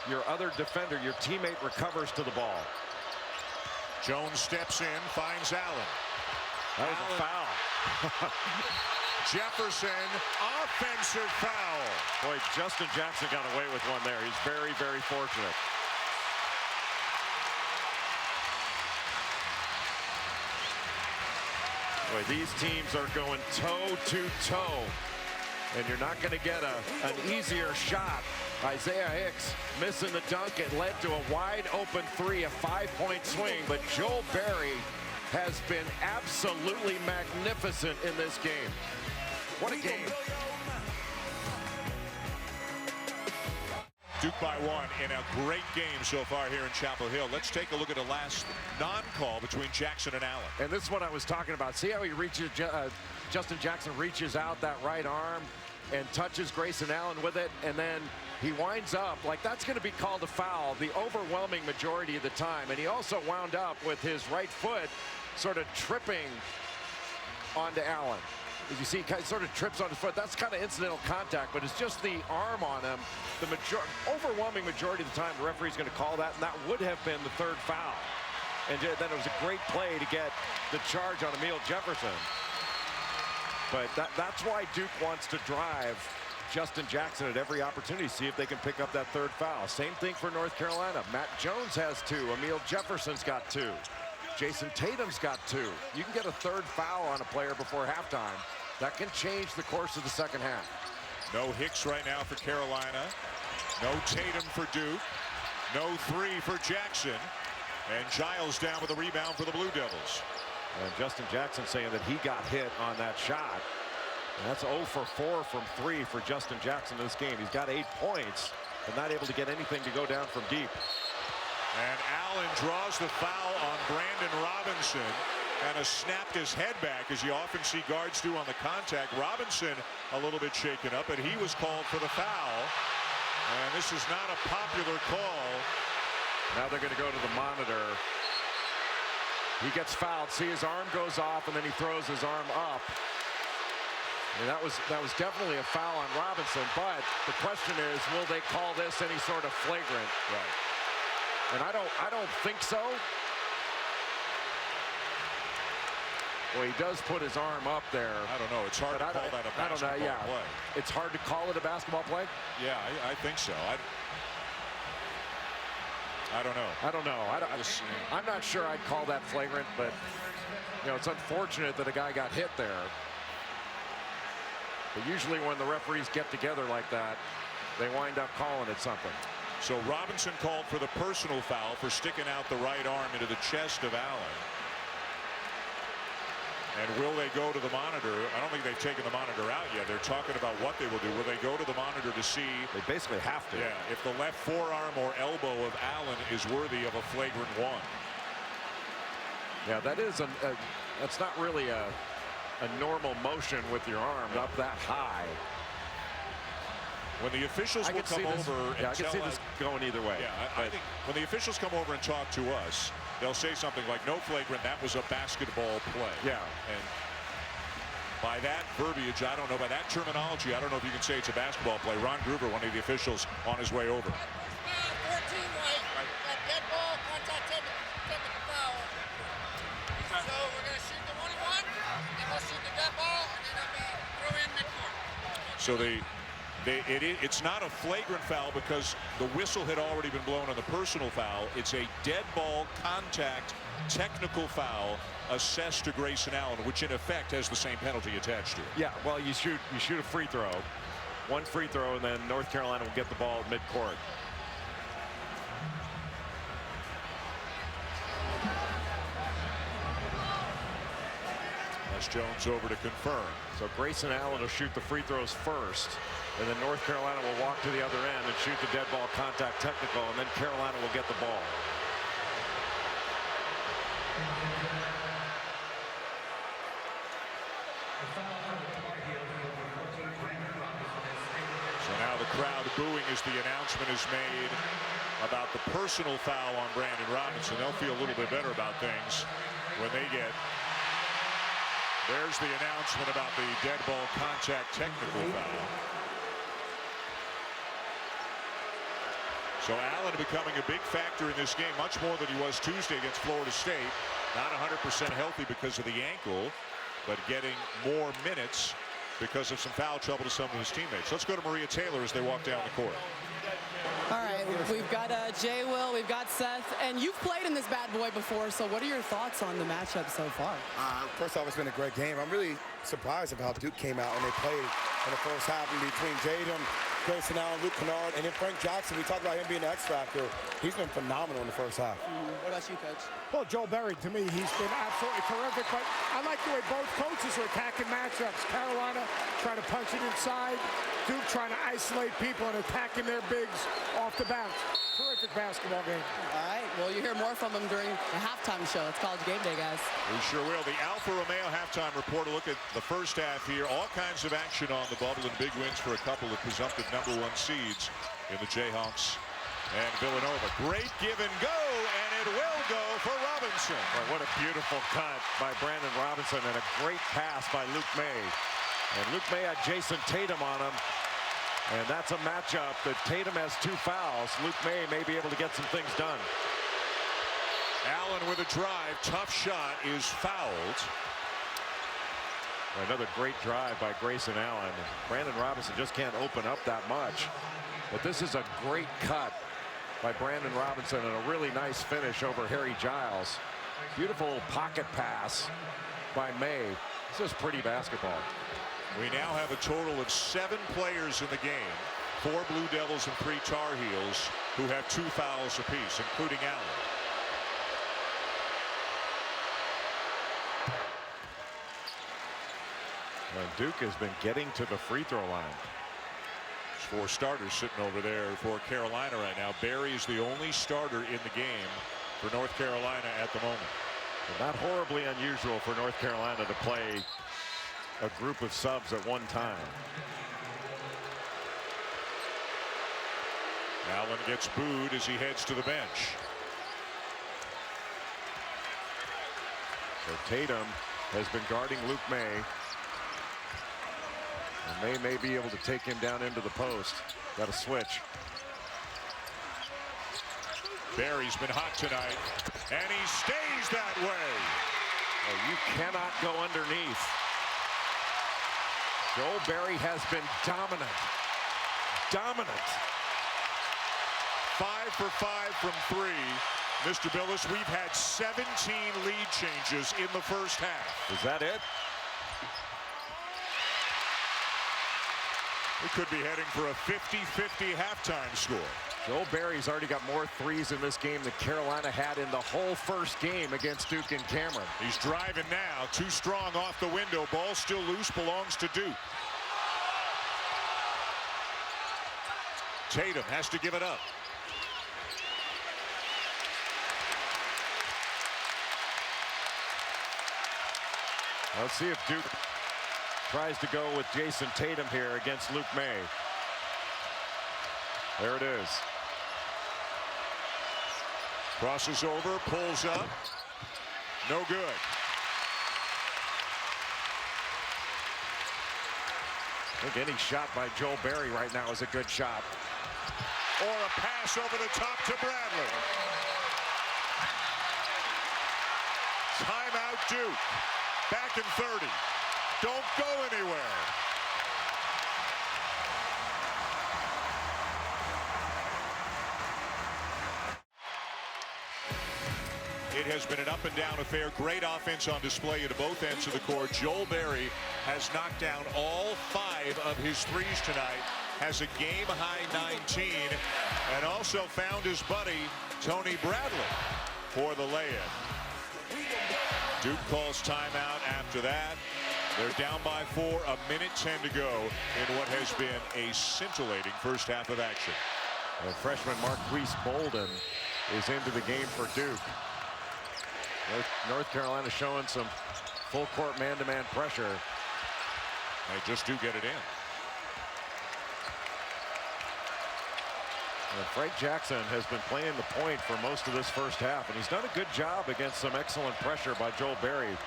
Speaker 2: your other defender, your teammate, recovers to the ball.
Speaker 1: Jones steps in, finds Allen.
Speaker 2: That was a foul.
Speaker 1: Jefferson, offensive foul.
Speaker 2: Boy, Justin Jackson got away with one there. He's very, very fortunate. Boy, these teams are going toe-to-toe. And you're not going to get an easier shot. Isaiah Hicks missing the dunk. It led to a wide open three, a 5-point swing. But Joel Berry has been absolutely magnificent in this game. What a game.
Speaker 1: Duke by 1 in a great game so far here in Chapel Hill. Let's take a look at the last non-call between Jackson and Allen.
Speaker 2: And this is what I was talking about. See how he reaches, Justin Jackson reaches out that right arm and touches Grayson Allen with it, and then he winds up like that's going to be called a foul the overwhelming majority of the time. And he also wound up with his right foot sort of tripping onto Allen. As you see, he kind of sort of trips on his foot. That's kind of incidental contact, but it's just the arm on him. The overwhelming majority of the time, the referee's going to call that, and that would have been the third foul. And then it was a great play to get the charge on Emil Jefferson. But that's why Duke wants to drive Justin Jackson at every opportunity, see if they can pick up that third foul. Same thing for North Carolina. Matt Jones has 2. Emil Jefferson's got 2. Jason Tatum's got 2. You can get a third foul on a player before halftime. That can change the course of the second half.
Speaker 1: No Hicks right now for Carolina. No Tatum for Duke. No 3 for Jackson. And Giles down with a rebound for the Blue Devils.
Speaker 2: And Justin Jackson saying that he got hit on that shot. And that's 0 for 4 from 3 for Justin Jackson in this game. He's got 8 points, but not able to get anything to go down from deep.
Speaker 1: And Allen draws the foul on Brandon Robinson and has snapped his head back, as you often see guards do on the contact. Robinson a little bit shaken up, and he was called for the foul. And this is not a popular call.
Speaker 2: Now they're going to go to the monitor. He gets fouled. See, his arm goes off, and then he throws his arm up. And that was definitely a foul on Robinson. But the question is, will they call this any sort of flagrant?
Speaker 1: Right.
Speaker 2: And I don't think so. Well, he does put his arm up there.
Speaker 1: I don't know. It's hard to call that a basketball play.
Speaker 2: It's hard to call it a basketball play?
Speaker 1: Yeah, I think so. I don't know.
Speaker 2: I don't know. I'm not sure I'd call that flagrant, but you know, it's unfortunate that a guy got hit there. But usually when the referees get together like that, they wind up calling it something.
Speaker 1: So Robinson called for the personal foul for sticking out the right arm into the chest of Allen. And will they go to the monitor? I don't think they've taken the monitor out yet. They're talking about what they will do. Will they go to the monitor to see?
Speaker 2: They basically have to.
Speaker 1: Yeah, if the left forearm or elbow of Allen is worthy of a flagrant 1.
Speaker 2: Yeah, that is that's not really a normal motion with your arm up that high.
Speaker 1: When the officials will come over and
Speaker 2: I can see this going either way.
Speaker 1: Yeah, I think when the officials come over and talk to us, they'll say something like, no flagrant, that was a basketball play.
Speaker 2: Yeah.
Speaker 1: And by that verbiage, I don't know, by that terminology, I don't know if you can say it's a basketball play. Ron Gruber, one of the officials, on his way over.
Speaker 8: 14 right. That dead ball, contact technical foul. So we're going to shoot the 1-1, and we'll shoot the dead ball, and then throw in midcourt.
Speaker 1: So it's not a flagrant foul because the whistle had already been blown on the personal foul. It's a dead ball contact technical foul assessed to Grayson Allen, which in effect has the same penalty attached to it.
Speaker 2: Yeah, well, you shoot a free throw. 1 free throw, and then North Carolina will get the ball at midcourt.
Speaker 1: Les Jones over to confirm.
Speaker 2: So Grayson Allen will shoot the free throws first, and then North Carolina will walk to the other end and shoot the dead ball contact technical, and then Carolina will get the ball.
Speaker 1: So now the crowd booing as the announcement is made about the personal foul on Brandon Robinson. They'll feel a little bit better about things when they get. There's the announcement about the dead ball contact technical foul. So Allen becoming a big factor in this game, much more than he was Tuesday against Florida State. Not 100% healthy because of the ankle, but getting more minutes because of some foul trouble to some of his teammates. Let's go to Maria Taylor as they walk down the court.
Speaker 4: All right, we've got Jay Will, we've got Seth, and you've played in this bad boy before, so what are your thoughts on the matchup so far?
Speaker 9: First off, it's been a great game. I'm really surprised of how Duke came out when they played in the first half between Tatum, Grayson Allen, Luke Kennard, and then Frank Jackson. We talked about him being the X factor. He's been phenomenal in the first half.
Speaker 4: What about you, Coach?
Speaker 10: Well, Joel Berry, to me, he's been absolutely terrific, but I like the way both coaches are attacking matchups. Carolina trying to punch it inside, Duke trying to isolate people and attacking their bigs off the bounce. Terrific basketball game.
Speaker 4: All right, well, you hear more from them during the halftime show. It's College Game Day, guys.
Speaker 1: We sure will. The Alfa Romeo halftime report. A look at the first half here. All kinds of action on the bubble and big wins for a couple of presumptive #1 seeds in the Jayhawks and Villanova. Great give and go, and it will go for Robinson.
Speaker 2: Well, what a beautiful cut by Brandon Robinson and a great pass by Luke May. And Luke May had Jason Tatum on him. And that's a matchup that Tatum has 2 fouls. Luke may be able to get some things done.
Speaker 1: Allen with a drive. Tough shot is fouled.
Speaker 2: Another great drive by Grayson Allen. Brandon Robinson just can't open up that much. But this is a great cut by Brandon Robinson and a really nice finish over Harry Giles. Beautiful pocket pass by May. This is pretty basketball.
Speaker 1: We now have a total of 7 players in the game, 4 Blue Devils and 3 Tar Heels, who have 2 fouls apiece, including Allen.
Speaker 2: And Duke has been getting to the free throw line.
Speaker 1: There's 4 starters sitting over there for Carolina right now. Barry is the only starter in the game for North Carolina at the moment.
Speaker 2: Well, not horribly unusual for North Carolina to play a group of subs at one time.
Speaker 1: Allen gets booed as he heads to the bench.
Speaker 2: So Tatum has been guarding Luke May. And may be able to take him down into the post. Got a switch.
Speaker 1: Barry's been hot tonight, and he stays that way.
Speaker 2: Oh, you cannot go underneath. Joel Berry has been dominant. Dominant.
Speaker 1: 5 for 5 from 3. Mr. Billis, we've had 17 lead changes in the first half.
Speaker 2: Is that it?
Speaker 1: We could be heading for a 50-50 halftime score.
Speaker 2: Joel Berry's already got more threes in this game than Carolina had in the whole first game against Duke and Cameron.
Speaker 1: He's driving now. Too strong off the window. Ball still loose. Belongs to Duke. Tatum has to give it up.
Speaker 2: Let's see if Duke tries to go with Jason Tatum here against Luke May. There it is.
Speaker 1: Crosses over, pulls up. No good.
Speaker 2: I think any shot by Joel Berry right now is a good shot.
Speaker 1: Or a pass over the top to Bradley. Timeout Duke. Back in 30. Don't go anywhere. It has been an up and down affair. Great offense on display at both ends of the court. Joel Berry has knocked down all 5 of his threes tonight. Has a game-high 19. And also found his buddy, Tony Bradley, for the lay-in. Duke calls timeout after that. They're down by 4, 1:10 to go in what has been a scintillating first half of action.
Speaker 2: And freshman Marquise Bolden is into the game for Duke. North Carolina showing some full court man-to-man pressure.
Speaker 1: They just do get it in.
Speaker 2: And Frank Jackson has been playing the point for most of this first half, and he's done a good job against some excellent pressure by Joel Berry.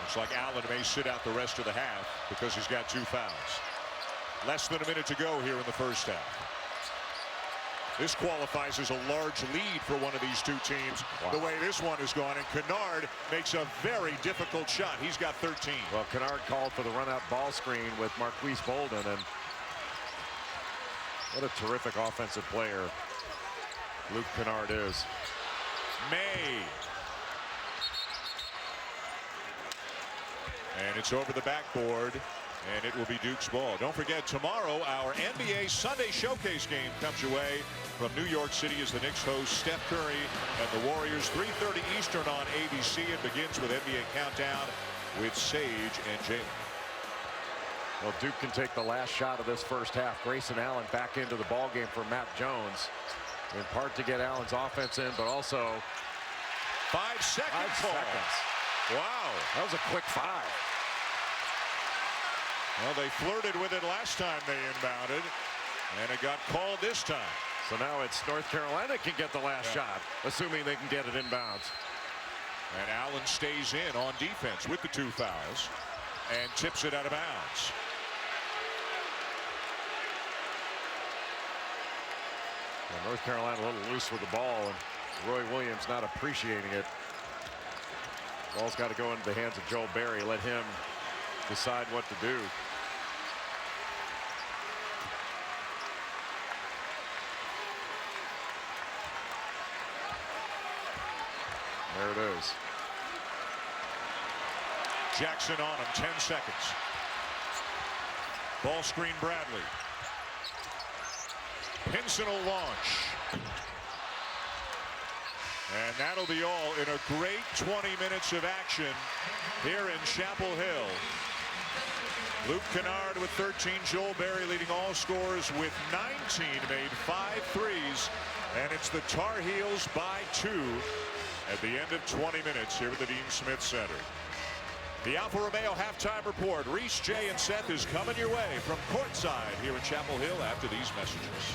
Speaker 1: Looks like Allen may sit out the rest of the half because he's got 2 fouls. Less than a minute to go here in the first half. This qualifies as a large lead for one of these two teams.
Speaker 2: Wow.
Speaker 1: The way this one has gone, and Kennard makes a very difficult shot. He's got 13.
Speaker 2: Well, Kennard called for the run-out ball screen with Marquise Bolden, and what a terrific offensive player Luke Kennard is.
Speaker 1: May. And it's over the backboard, and it will be Duke's ball. Don't forget, tomorrow, our NBA Sunday Showcase game comes your way from New York City as the Knicks host Steph Curry and the Warriors. 3:30 Eastern on ABC. It begins with NBA Countdown with Sage and Jalen.
Speaker 2: Well, Duke can take the last shot of this first half. Grayson Allen back into the ball game for Matt Jones, in part to get Allen's offense in, but also
Speaker 1: 5 seconds.
Speaker 2: 5 seconds.
Speaker 1: Wow.
Speaker 2: That was a quick 5.
Speaker 1: Well, they flirted with it last time they inbounded, and it got called this time.
Speaker 2: So now it's North Carolina can get the last shot, assuming they can get it inbounds.
Speaker 1: And Allen stays in on defense with the 2 fouls and tips it out of bounds.
Speaker 2: Well, North Carolina a little loose with the ball, and Roy Williams not appreciating it. Ball's got to go into the hands of Joel Berry. Let him decide what to do. There it is.
Speaker 1: Jackson on him, 10 seconds. Ball screen Bradley. Pinson will launch. And that'll be all in a great 20 minutes of action here in Chapel Hill. Luke Kennard with 13. Joel Berry leading all scorers with 19. Made 5 threes. And it's the Tar Heels by 2 at the end of 20 minutes here at the Dean Smith Center. The Alfa Romeo halftime report. Reese, Jay, and Seth is coming your way from courtside here in Chapel Hill after these messages.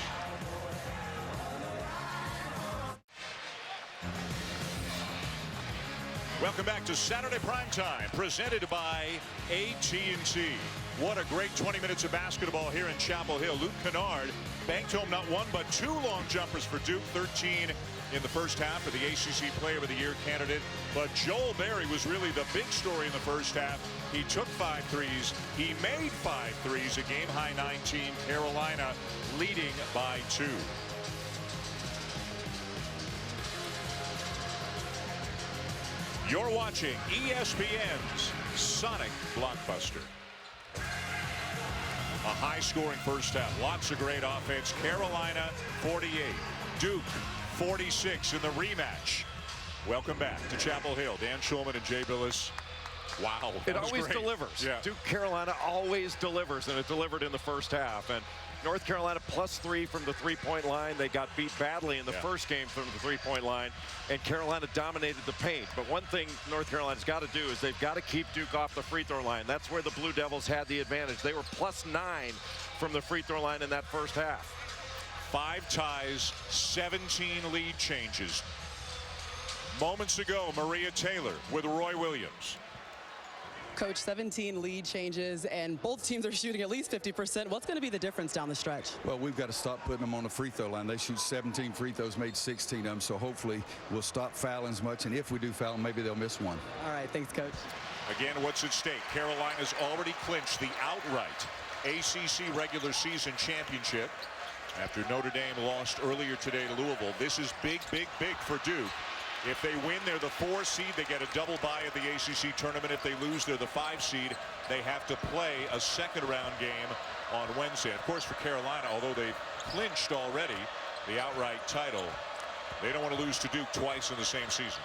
Speaker 1: Welcome back to Saturday Primetime, presented by AT&T. What a great 20 minutes of basketball here in Chapel Hill. Luke Kennard banked home not 1 but 2 long jumpers for Duke. 13 in the first half for the ACC Player of the Year candidate. But Joel Berry was really the big story in the first half. He took 5 threes. He made 5 threes, a game-high 19. Carolina leading by 2. You're watching ESPN's Sonic Blockbuster. A high-scoring first half. Lots of great offense. Carolina 48. Duke 46 in the rematch. Welcome back to Chapel Hill. Dan Schulman and Jay Billis. Wow.
Speaker 2: It always delivers.
Speaker 1: Yeah.
Speaker 2: Duke Carolina always delivers, and it delivered in the first half. And North Carolina +3 from the three-point line. They got beat badly in the first game from the three-point line, and Carolina dominated the paint. But one thing North Carolina's got to do is they've got to keep Duke off the free throw line. That's where the Blue Devils had the advantage. They were +9 from the free throw line in that first half.
Speaker 1: 5 ties, 17 lead changes. Moments ago, Maria Taylor with Roy Williams.
Speaker 4: Coach, 17 lead changes, and both teams are shooting at least 50%. What's going to be the difference down the stretch?
Speaker 11: Well, we've got to stop putting them on the free throw line. They shoot 17 free throws, made 16 of them, so hopefully we'll stop fouling as much, and if we do foul them, maybe they'll miss 1.
Speaker 4: All right, thanks, Coach.
Speaker 1: Again, what's at stake? Carolina's already clinched the outright ACC regular season championship after Notre Dame lost earlier today to Louisville. This is big, big, big for Duke. If they win, they're the 4 seed. They get a double bye at the ACC tournament. If they lose, they're the 5 seed. They have to play a second-round game on Wednesday. Of course, for Carolina, although they've clinched already the outright title, they don't want to lose to Duke twice in the same season.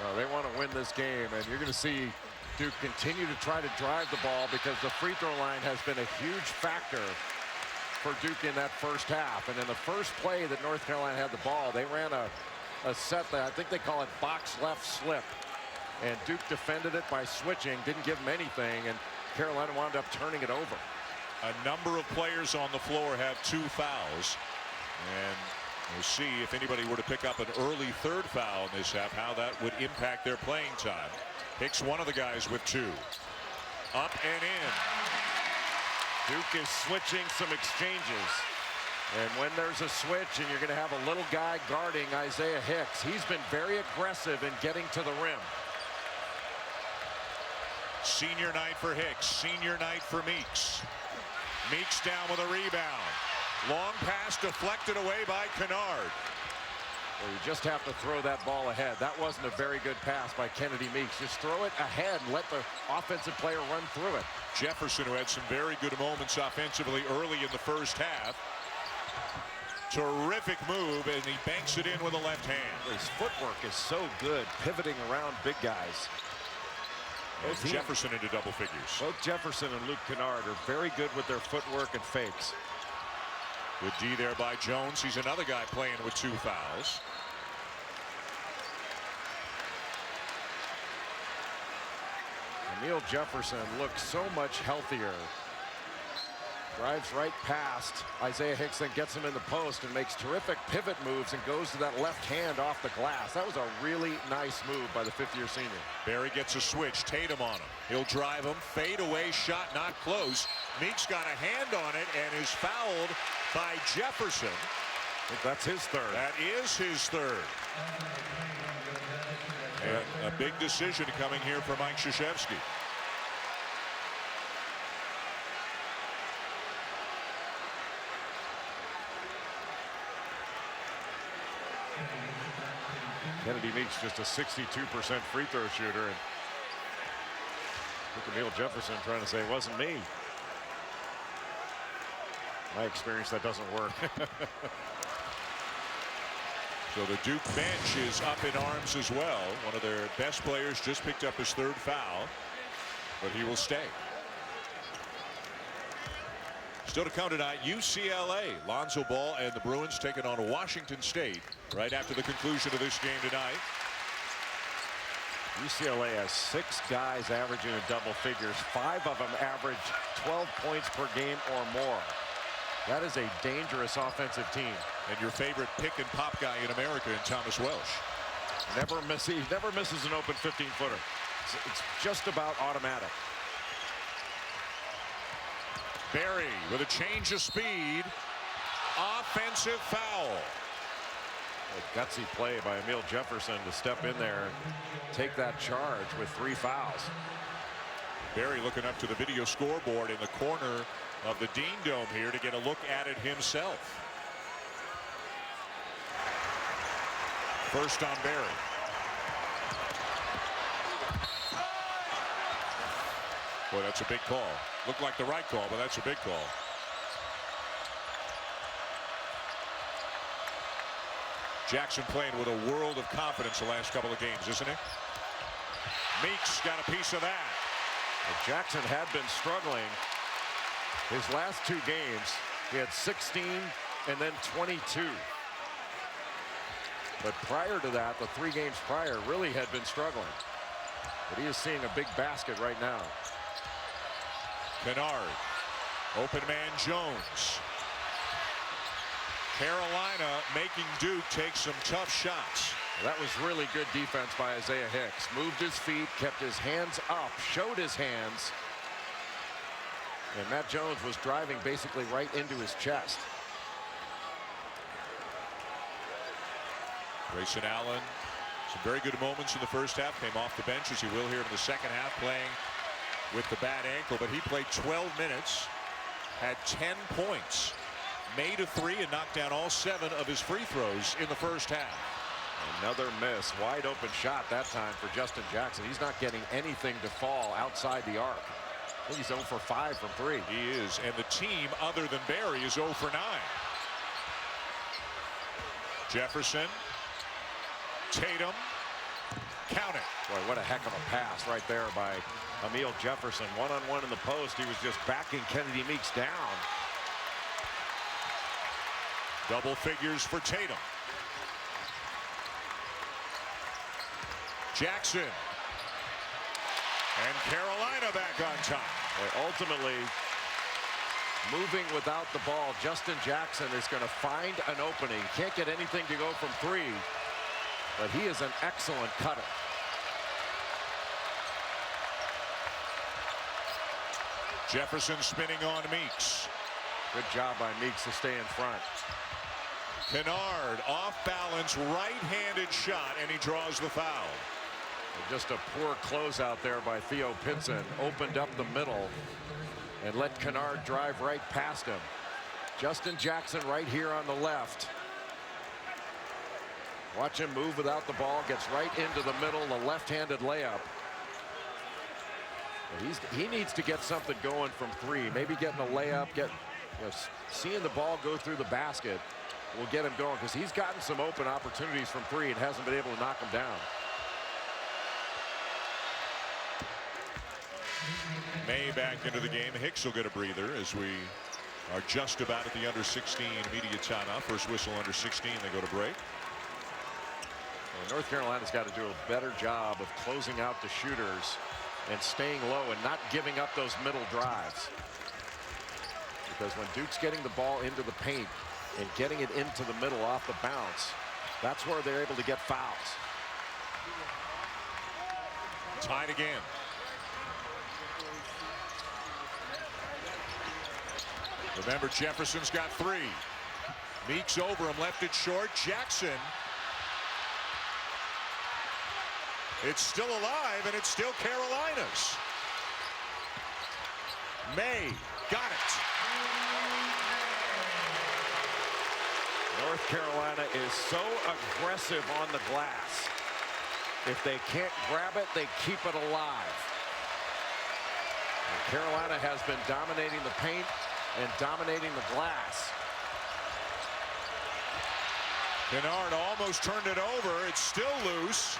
Speaker 2: No, they want to win this game, and you're going to see Duke continue to try to drive the ball because the free throw line has been a huge factor for Duke in that first half. And in the first play that North Carolina had the ball, they ran a set that I think they call it box left slip, and Duke defended it by switching, didn't give them anything, and Carolina wound up turning it over.
Speaker 1: A number of players on the floor have 2 fouls, and we'll see if anybody were to pick up an early 3rd foul in this half, how that would impact their playing time. Picks one of the guys with 2. Up and in.
Speaker 2: Duke is switching some exchanges. And when there's a switch and you're going to have a little guy guarding Isaiah Hicks, he's been very aggressive in getting to the rim.
Speaker 1: Senior night for Hicks, senior night for Meeks. Meeks down with a rebound. Long pass deflected away by Kennard.
Speaker 2: Well, you just have to throw that ball ahead. That wasn't a very good pass by Kennedy Meeks. Just throw it ahead and let the offensive player run through it.
Speaker 1: Jefferson, who had some very good moments offensively early in the first half. Terrific move, and he banks it in with a left hand.
Speaker 2: His footwork is so good, pivoting around big guys.
Speaker 1: Both Jefferson into double figures.
Speaker 2: Both Jefferson and Luke Kennard are very good with their footwork and fakes.
Speaker 1: Good D there by Jones. He's another guy playing with 2 fouls.
Speaker 2: Emil Jefferson looks so much healthier. Drives right past Isaiah Hicks, then gets him in the post and makes terrific pivot moves and goes to that left hand off the glass. That was a really nice move by the 5th-year senior.
Speaker 1: Barry gets a switch. Tatum on him. He'll drive him. Fade away shot not close. Meeks got a hand on it and is fouled by Jefferson.
Speaker 2: I think that's his third.
Speaker 1: That is his third. And a big decision coming here for Mike Krzyzewski.
Speaker 2: Kennedy Meeks just a 62% free throw shooter, and look at Emil Jefferson trying to say it wasn't me. My experience, that doesn't work.
Speaker 1: So the Duke bench is up in arms as well. One of their best players just picked up his 3rd foul, but he will stay. Still to come tonight, UCLA. Lonzo Ball and the Bruins taking on Washington State right after the conclusion of this game tonight.
Speaker 2: UCLA has 6 guys averaging in double figures. 5 of them average 12 points per game or more. That is a dangerous offensive team.
Speaker 1: And your favorite pick and pop guy in America in Thomas Welsh.
Speaker 2: He never misses an open 15-footer. It's just about automatic.
Speaker 1: Barry with a change of speed. Offensive foul.
Speaker 2: A gutsy play by Emil Jefferson to step in there and take that charge with 3 fouls.
Speaker 1: Barry looking up to the video scoreboard in the corner of the Dean Dome here to get a look at it himself. First on Barry. Boy, that's a big call. Looked like the right call, but that's a big call. Jackson playing with a world of confidence the last couple of games, isn't he? Meeks got a piece of that.
Speaker 2: Well, Jackson had been struggling his last 2 games. He had 16 and then 22. But prior to that, the 3 games prior, really had been struggling. But he is seeing a big basket right now.
Speaker 1: Kennard. Open man Jones. Carolina making Duke take some tough shots.
Speaker 2: That was really good defense by Isaiah Hicks. Moved his feet, kept his hands up, showed his hands. And Matt Jones was driving basically right into his chest.
Speaker 1: Grayson Allen, some very good moments in the first half. Came off the bench, as he will here in the second half, playing with the bad ankle. But he played 12 minutes, had 10 points, made a 3, and knocked down all 7 of his free throws in the first half.
Speaker 2: Another miss. Wide open shot that time for Justin Jackson. He's not getting anything to fall outside the arc. I think he's 0 for 5 from 3.
Speaker 1: He is, and the team other than Barry is 0 for 9. Jefferson. Tatum. Count it.
Speaker 2: Boy, what a heck of a pass right there by Emil Jefferson. One-on-one in the post. He was just backing Kennedy Meeks down.
Speaker 1: Double figures for Tatum. Jackson. And Carolina back on top.
Speaker 2: Boy, ultimately, moving without the ball, Justin Jackson is going to find an opening. Can't get anything to go from 3, but he is an excellent cutter.
Speaker 1: Jefferson spinning on Meeks.
Speaker 2: Good job by Meeks to stay in front.
Speaker 1: Kennard off balance, right-handed shot, and he draws the foul.
Speaker 2: And just a poor closeout there by Theo Pinson. Opened up the middle and let Kennard drive right past him. Justin Jackson right here on the left. Watch him move without the ball, gets right into the middle, the left-handed layup. And he needs to get something going from three. Maybe getting a layup, seeing the ball go through the basket will get him going, because he's gotten some open opportunities from three and hasn't been able to knock them down.
Speaker 1: May back into the game. Hicks will get a breather as we are just about at the under 16 immediate timeout. First whistle under 16, they go to break.
Speaker 2: Well, North Carolina's got to do a better job of closing out the shooters and staying low and not giving up those middle drives. Because when Duke's getting the ball into the paint and getting it into the middle off the bounce, that's where they're able to get fouls.
Speaker 1: Tied again. Remember, Jefferson's got three. Meeks over him, left it short. Jackson. It's still alive, and it's still Carolina's. May got it.
Speaker 2: North Carolina is so aggressive on the glass. If they can't grab it, they keep it alive. And Carolina has been dominating the paint and dominating the glass.
Speaker 1: Kennard almost turned it over. It's still loose.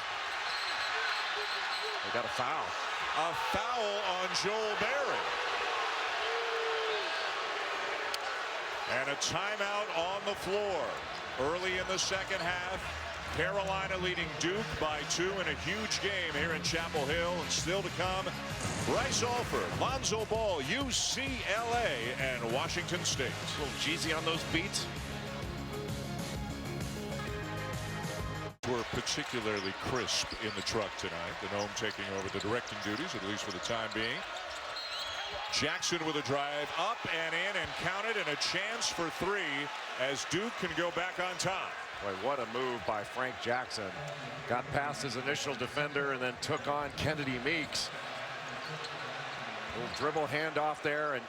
Speaker 2: They got a foul.
Speaker 1: A foul on Joel Berry. And a timeout on the floor. Early in the second half, Carolina leading Duke by 2 in a huge game here in Chapel Hill. And still to come, Bryce Alford, Lonzo Ball, UCLA, and Washington State.
Speaker 2: A little Jeezy on those beats.
Speaker 1: Were particularly crisp in the truck tonight. The Gnome taking over the directing duties, at least for the time being. Jackson with a drive up and in and counted, and a chance for three as Duke can go back on top.
Speaker 2: Boy, what a move by Frank Jackson. Got past his initial defender and then took on Kennedy Meeks. Little dribble handoff there and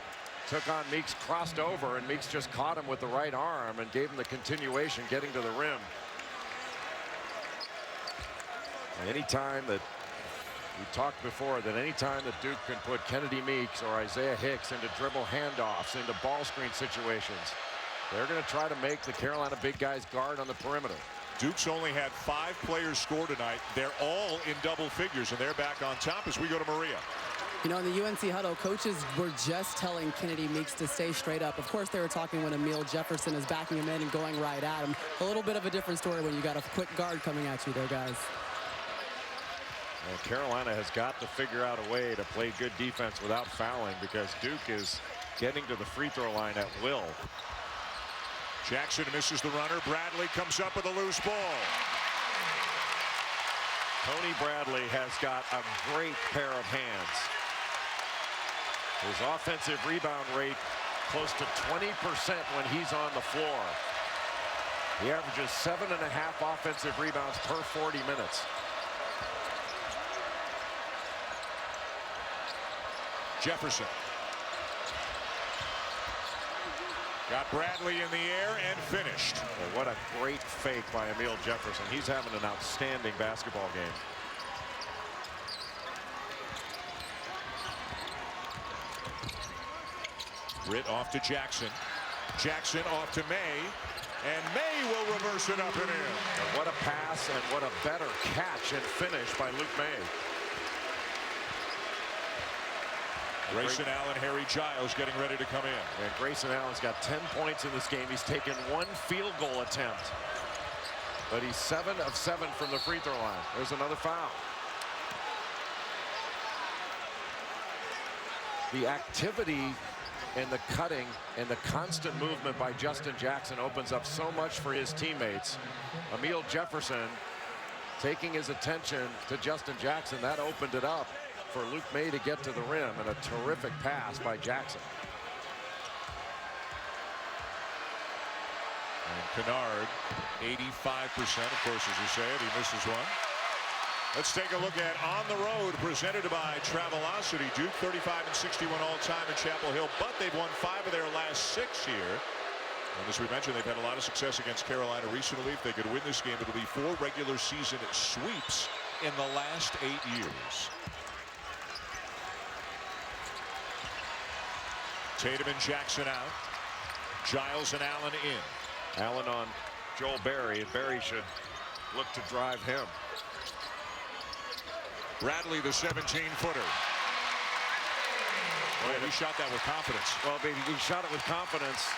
Speaker 2: took on Meeks, crossed over, and Meeks just caught him with the right arm and gave him the continuation, getting to the rim. Anytime that we talked before, that anytime that Duke can put Kennedy Meeks or Isaiah Hicks into dribble handoffs, into ball screen situations, they're going to try to make the Carolina big guys guard on the perimeter.
Speaker 1: Duke's only had 5 players score tonight. They're all in double figures, and they're back on top as we go to Maria.
Speaker 4: You know, in the UNC huddle, coaches were just telling Kennedy Meeks to stay straight up. Of course, they were talking when Emil Jefferson is backing him in and going right at him. A little bit of a different story when you got a quick guard coming at you there, guys.
Speaker 2: Well, Carolina has got to figure out a way to play good defense without fouling, because Duke is getting to the free throw line at will.
Speaker 1: Jackson misses the runner. Bradley comes up with a loose ball.
Speaker 2: Tony Bradley has got a great pair of hands. His offensive rebound rate close to 20% when he's on the floor. He averages 7.5 offensive rebounds per 40 minutes.
Speaker 1: Jefferson. Got Bradley in the air and finished.
Speaker 2: And what a great fake by Emil Jefferson. He's having an outstanding basketball game.
Speaker 1: Britt off to Jackson. Jackson off to May. And May will reverse it up and in.
Speaker 2: And what a pass and what a better catch and finish by Luke May.
Speaker 1: Grayson Allen, Harry Giles getting ready to come in.
Speaker 2: And Grayson Allen's got 10 points in this game. He's taken 1 field goal attempt, but he's 7 of 7 from the free throw line. There's another foul. The activity and the cutting and the constant movement by Justin Jackson opens up so much for his teammates. Emil Jefferson taking his attention to Justin Jackson, that opened it up for Luke May to get to the rim, and a terrific pass by Jackson.
Speaker 1: And Kennard, 85%, of course, as you say it, he misses one. Let's take a look at On the Road, presented by Travelocity. Duke 35-61 all-time in Chapel Hill, but they've won 5 of their last 6 here. And as we mentioned, they've had a lot of success against Carolina recently. If they could win this game, it'll be 4 regular season sweeps in the last 8 years. Tatum and Jackson out. Giles and Allen in.
Speaker 2: Allen on Joel Berry, and Berry should look to drive him.
Speaker 1: Bradley, the 17-footer. Well, he shot that with confidence.
Speaker 2: Well, baby, he shot it with confidence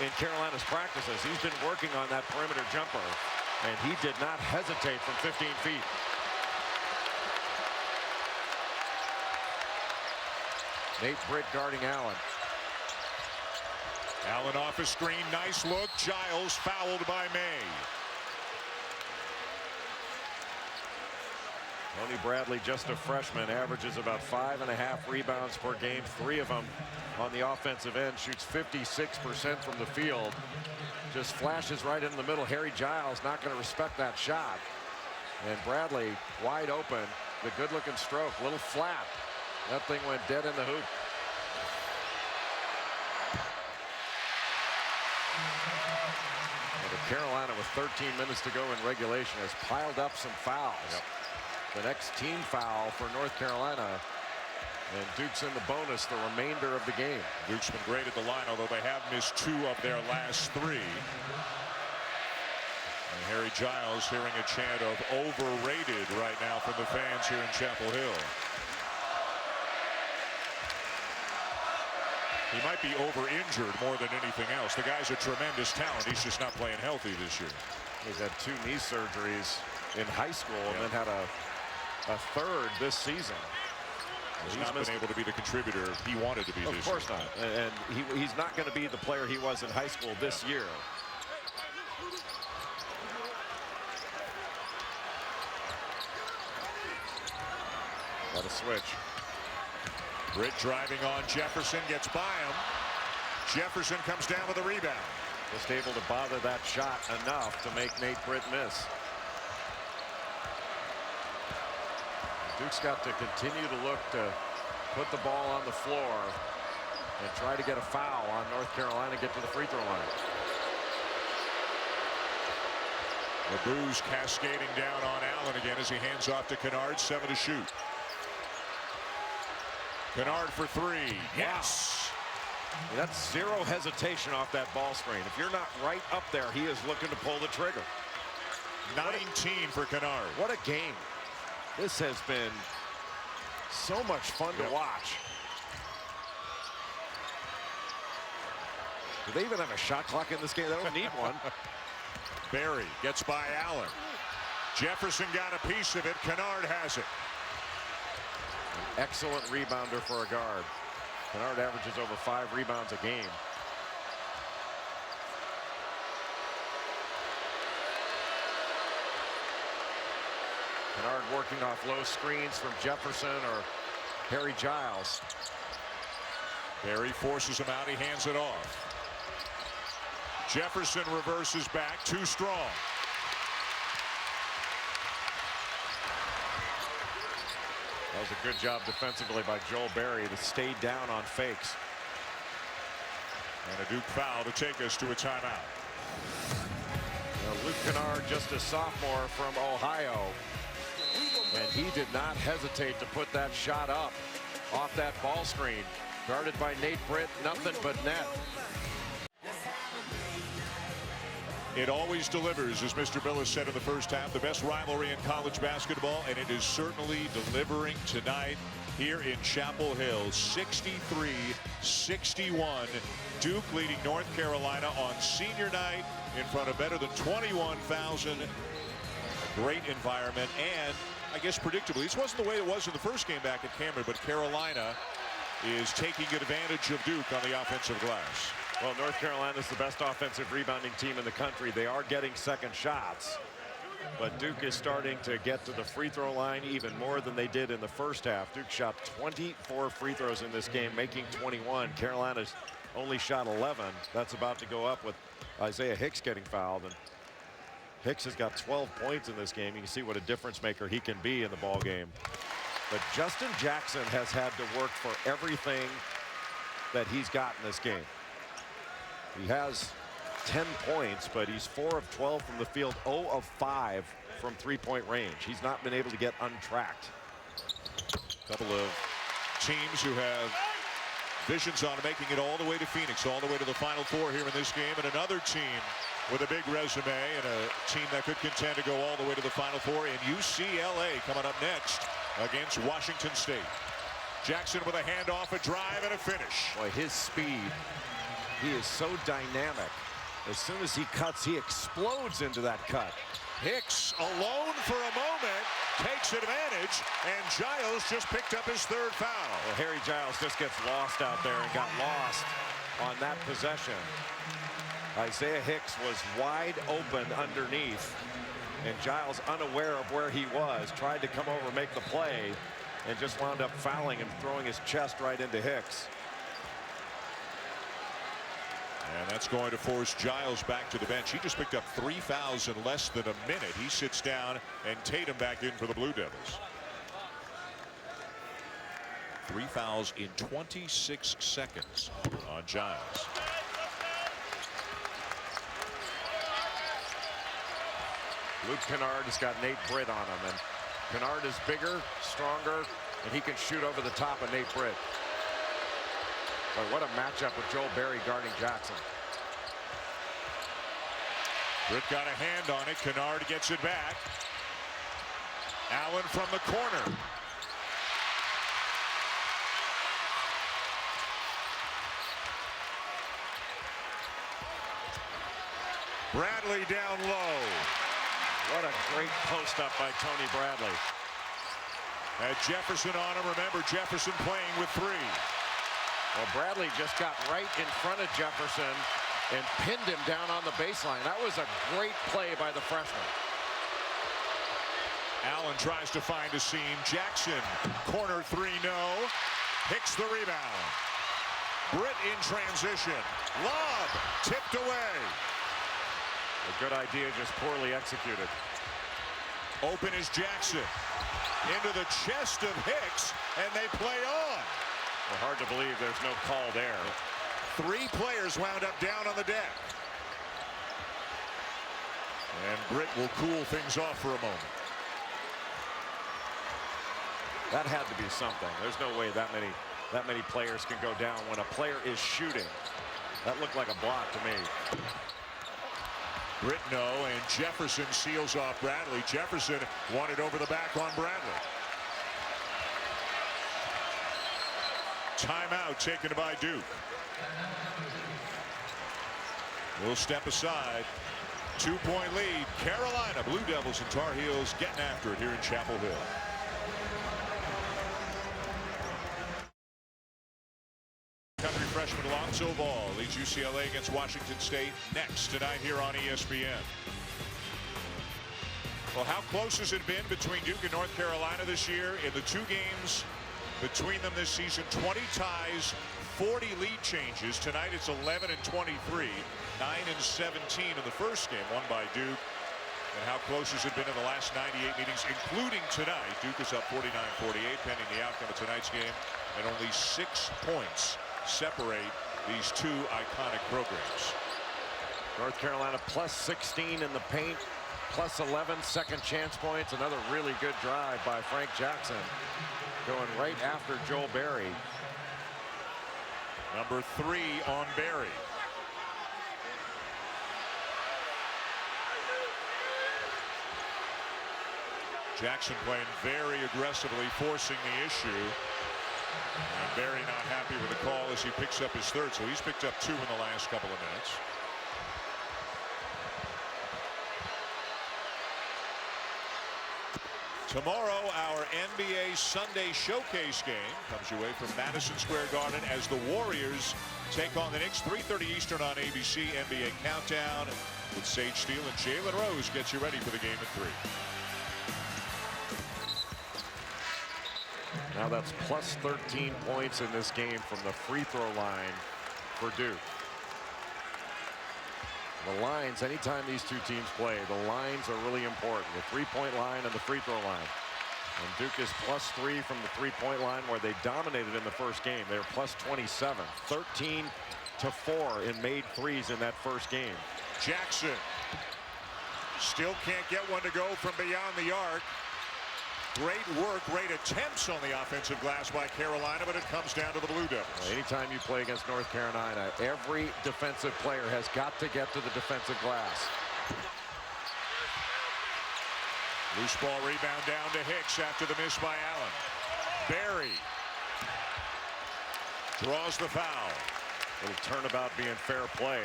Speaker 2: in Carolina's practices. He's been working on that perimeter jumper, and he did not hesitate from 15 feet. Nate Britt guarding Allen.
Speaker 1: Allen off a screen. Nice look. Giles fouled by May.
Speaker 2: Tony Bradley, just a freshman, averages about 5.5 rebounds per game, 3 of them on the offensive end, shoots 56% from the field. Just flashes right in the middle. Harry Giles not going to respect that shot. And Bradley wide open, the good-looking stroke, little flat. That thing went dead in the hoop. And Carolina, with 13 minutes to go in regulation, has piled up some fouls.
Speaker 1: Yep.
Speaker 2: The next team foul for North Carolina, and Duke's in the bonus the remainder of the game.
Speaker 1: Duke's been great at the line, although they have missed 2 of their last 3. And Harry Giles hearing a chant of overrated right now from the fans here in Chapel Hill. He might be over-injured more than anything else. The guy's a tremendous talent. He's just not playing healthy this year.
Speaker 2: He's had 2 knee surgeries in high school, and then had a 3rd this season.
Speaker 1: He's not been able to be the contributor he wanted to be this year.
Speaker 2: Of course not. And he's not going to be the player he was in high school this year. Got a switch.
Speaker 1: Britt driving on Jefferson, gets by him. Jefferson comes down with a rebound.
Speaker 2: Just able to bother that shot enough to make Nate Britt miss. Duke's got to continue to look to put the ball on the floor and try to get a foul on North Carolina, get to the free throw line.
Speaker 1: The booze cascading down on Allen again as he hands off to Kennard. 7 to shoot. Kennard for 3. Yes.
Speaker 2: That's 0 hesitation off that ball screen. If you're not right up there, he is looking to pull the trigger.
Speaker 1: 19 for Kennard.
Speaker 2: What a game. This has been so much fun to watch. Do they even have a shot clock in this game? They don't need one.
Speaker 1: Berry gets by Allen. Jefferson got a piece of it. Kennard has it.
Speaker 2: An excellent rebounder for a guard. Kennard averages over 5 rebounds a game. Kennard working off low screens from Jefferson or Harry Giles.
Speaker 1: Berry forces him out. He hands it off. Jefferson reverses back. Too strong.
Speaker 2: That was a good job defensively by Joel Berry that stayed down on fakes.
Speaker 1: And a Duke foul to take us to a timeout.
Speaker 2: Now, Luke Kennard, just a sophomore from Ohio. And he did not hesitate to put that shot up off that ball screen. Guarded by Nate Britt, nothing but net.
Speaker 1: It always delivers, as Mr. Billis said in the first half, the best rivalry in college basketball, and it is certainly delivering tonight here in Chapel Hill. 63-61. Duke leading North Carolina on senior night in front of better than 21,000. Great environment, and I guess predictably, this wasn't the way it was in the first game back at Cameron, but Carolina is taking advantage of Duke on the offensive glass.
Speaker 2: Well, North Carolina is the best offensive rebounding team in the country. They are getting second shots, but Duke is starting to get to the free throw line even more than they did in the first half. Duke shot 24 free throws in this game, making 21. Carolina's only shot 11. That's about to go up with Isaiah Hicks getting fouled, and Hicks has got 12 points in this game. You can see what a difference maker he can be in the ball game. But Justin Jackson has had to work for everything that he's got in this game. He has 10 points, but he's 4 of 12 from the field, 0 of 5 from three-point range. He's not been able to get untracked.
Speaker 1: A couple of teams who have visions on making it all the way to Phoenix, all the way to the Final Four here in this game, and another team with a big resume and a team that could contend to go all the way to the Final Four in UCLA coming up next against Washington State. Jackson with a handoff, a drive, and a finish.
Speaker 2: Boy, his speed, he is so dynamic. As soon as he cuts, he explodes into that cut.
Speaker 1: Hicks alone for a moment, takes advantage, and Giles just picked up his third foul.
Speaker 2: Well, Harry Giles just gets lost out there and got lost on that possession. Isaiah Hicks was wide open underneath, and Giles, unaware of where he was, tried to come over, make the play, and just wound up fouling and throwing his chest right into Hicks.
Speaker 1: And that's going to force Giles back to the bench. He just picked up 3 fouls in less than a minute. He sits down, and Tatum back in for the Blue Devils. 3 fouls in 26 seconds on Giles.
Speaker 2: Luke Kennard has got Nate Britt on him, and Kennard is bigger, stronger, and he can shoot over the top of Nate Britt. But what a matchup with Joel Berry guarding Jackson.
Speaker 1: Britt got a hand on it. Kennard gets it back. Allen from the corner. Bradley down low.
Speaker 2: What a great post up by Tony Bradley.
Speaker 1: Had Jefferson on him. Remember, Jefferson playing with 3.
Speaker 2: Well, Bradley just got right in front of Jefferson and pinned him down on the baseline. That was a great play by the freshman.
Speaker 1: Allen tries to find a seam. Jackson, corner 3, no. Hicks the rebound. Britt in transition. Lob tipped away.
Speaker 2: A good idea, just poorly executed.
Speaker 1: Open is Jackson. Into the chest of Hicks, and they play on.
Speaker 2: Well, hard to believe there's no call there.
Speaker 1: 3 players wound up down on the deck. And Britt will cool things off for a moment.
Speaker 2: That had to be something. There's no way that many players can go down when a player is shooting. That looked like a block to me.
Speaker 1: Britt no, and Jefferson seals off Bradley. Jefferson wanted over the back on Bradley. Timeout taken by Duke. We'll step aside. 2-point lead. Carolina Blue Devils and Tar Heels getting after it here in Chapel Hill. Country freshman Lonzo Ball leads UCLA against Washington State next tonight here on ESPN. Well, how close has it been between Duke and North Carolina this year? In the 2 games between them this season, 20 ties, 40 lead changes. Tonight it's 11 and 23, 9 and 17 in the first game, won by Duke. And how close has it been in the last 98 meetings, including tonight? Duke is up 49-48 pending the outcome of tonight's game, and only 6 points separate these 2 iconic programs.
Speaker 2: North Carolina plus 16 in the paint, plus 11 second chance points. Another really good drive by Frank Jackson, going right after Joel Berry.
Speaker 1: Number 3 on Berry. Jackson playing very aggressively, forcing the issue. And Berry not happy with the call as he picks up his 3rd, so he's picked up 2 in the last couple of minutes. Tomorrow, our NBA Sunday Showcase game comes your way from Madison Square Garden as the Warriors take on the Knicks. 3:30 Eastern on ABC. NBA Countdown with Sage Steele and Jalen Rose gets you ready for the game at 3.
Speaker 2: Now that's plus 13 points in this game from the free throw line for Duke. The lines, anytime these two teams play, the lines are really important. The three-point line and the free throw line. And Duke is +3 from the three-point line, where they dominated in the first game. They were +27, 13-4 in made threes in that first game.
Speaker 1: Jackson still can't get one to go from beyond the arc. Great work, great attempts on the offensive glass by Carolina, but it comes down to the Blue Devils.
Speaker 2: Well, anytime you play against North Carolina, every defensive player has got to get to the defensive glass.
Speaker 1: Loose ball rebound down to Hicks after the miss by Allen. Barry draws the foul.
Speaker 2: Little turnabout being fair play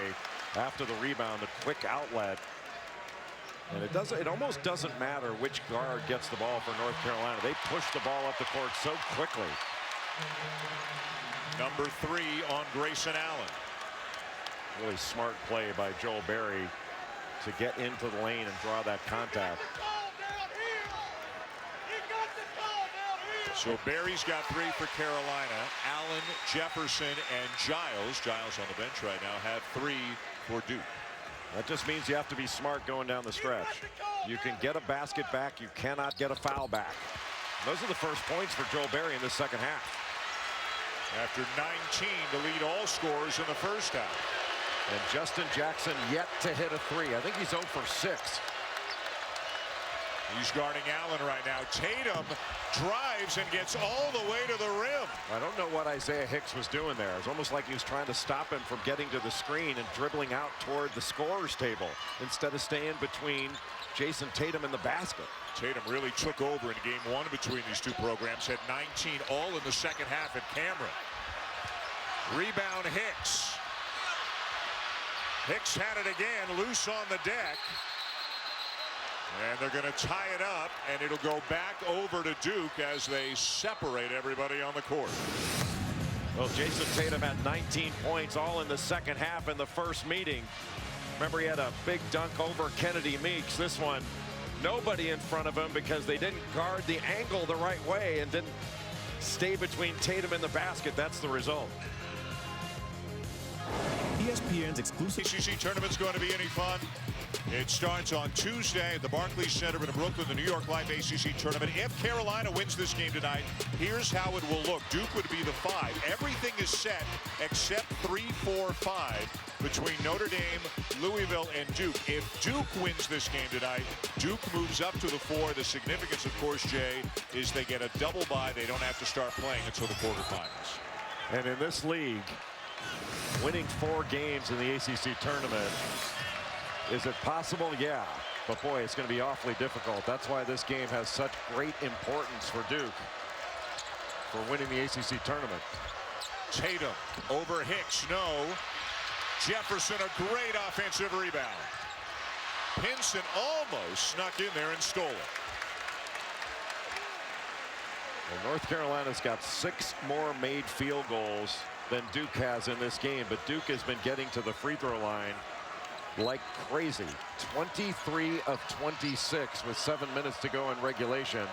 Speaker 2: after the rebound, the quick outlet. And it almost doesn't matter which guard gets the ball for North Carolina. They push the ball up the court so quickly.
Speaker 1: Number 3 on Grayson Allen.
Speaker 2: Really smart play by Joel Barry to get into the lane and draw that contact.
Speaker 1: So Barry's got 3 for Carolina. Allen, Jefferson, and Giles. Giles on the bench right now have 3 for Duke.
Speaker 2: That just means you have to be smart going down the stretch. You can get a basket back. You cannot get a foul back. Those are the first points for Joel Barry in the second half.
Speaker 1: After 19 to lead all scorers in the first half.
Speaker 2: And Justin Jackson yet to hit a 3. I think he's 0 for 6.
Speaker 1: He's guarding Allen right now. Tatum drives and gets all the way to the rim.
Speaker 2: I don't know what Isaiah Hicks was doing there. It's almost like he was trying to stop him from getting to the screen and dribbling out toward the scorer's table instead of staying between Jason Tatum and the basket.
Speaker 1: Tatum really took over in game 1 between these two programs. Had 19 all in the second half at Cameron. Rebound Hicks. Hicks had it again, loose on the deck. And they're going to tie it up, and it'll go back over to Duke as they separate everybody on the court.
Speaker 2: Well, Jason Tatum had 19 points all in the second half in the first meeting. Remember, he had a big dunk over Kennedy Meeks. This one, nobody in front of him because they didn't guard the angle the right way and didn't stay between Tatum and the basket. That's the result.
Speaker 12: ESPN's exclusive
Speaker 1: ACC tournament's going to be any fun. It starts on Tuesday at the Barclays Center in Brooklyn, the New York Life ACC tournament. If Carolina wins this game tonight, here's how it will look. Duke would be the 5. Everything is set except 3, 4, 5 between Notre Dame, Louisville, and Duke. If Duke wins this game tonight, Duke moves up to the 4. The significance, of course, Jay, is they get a double bye. They don't have to start playing until the quarterfinals.
Speaker 2: And in this league, winning 4 games in the ACC tournament, is it possible? Yeah. But boy, it's going to be awfully difficult. That's why this game has such great importance for Duke for winning the ACC tournament.
Speaker 1: Tatum over Hicks. No. Jefferson, a great offensive rebound. Pinson almost snuck in there and stole it.
Speaker 2: Well, North Carolina's got 6 more made field goals than Duke has in this game, but Duke has been getting to the free throw line like crazy. 23 of 26 with 7 minutes to go in regulation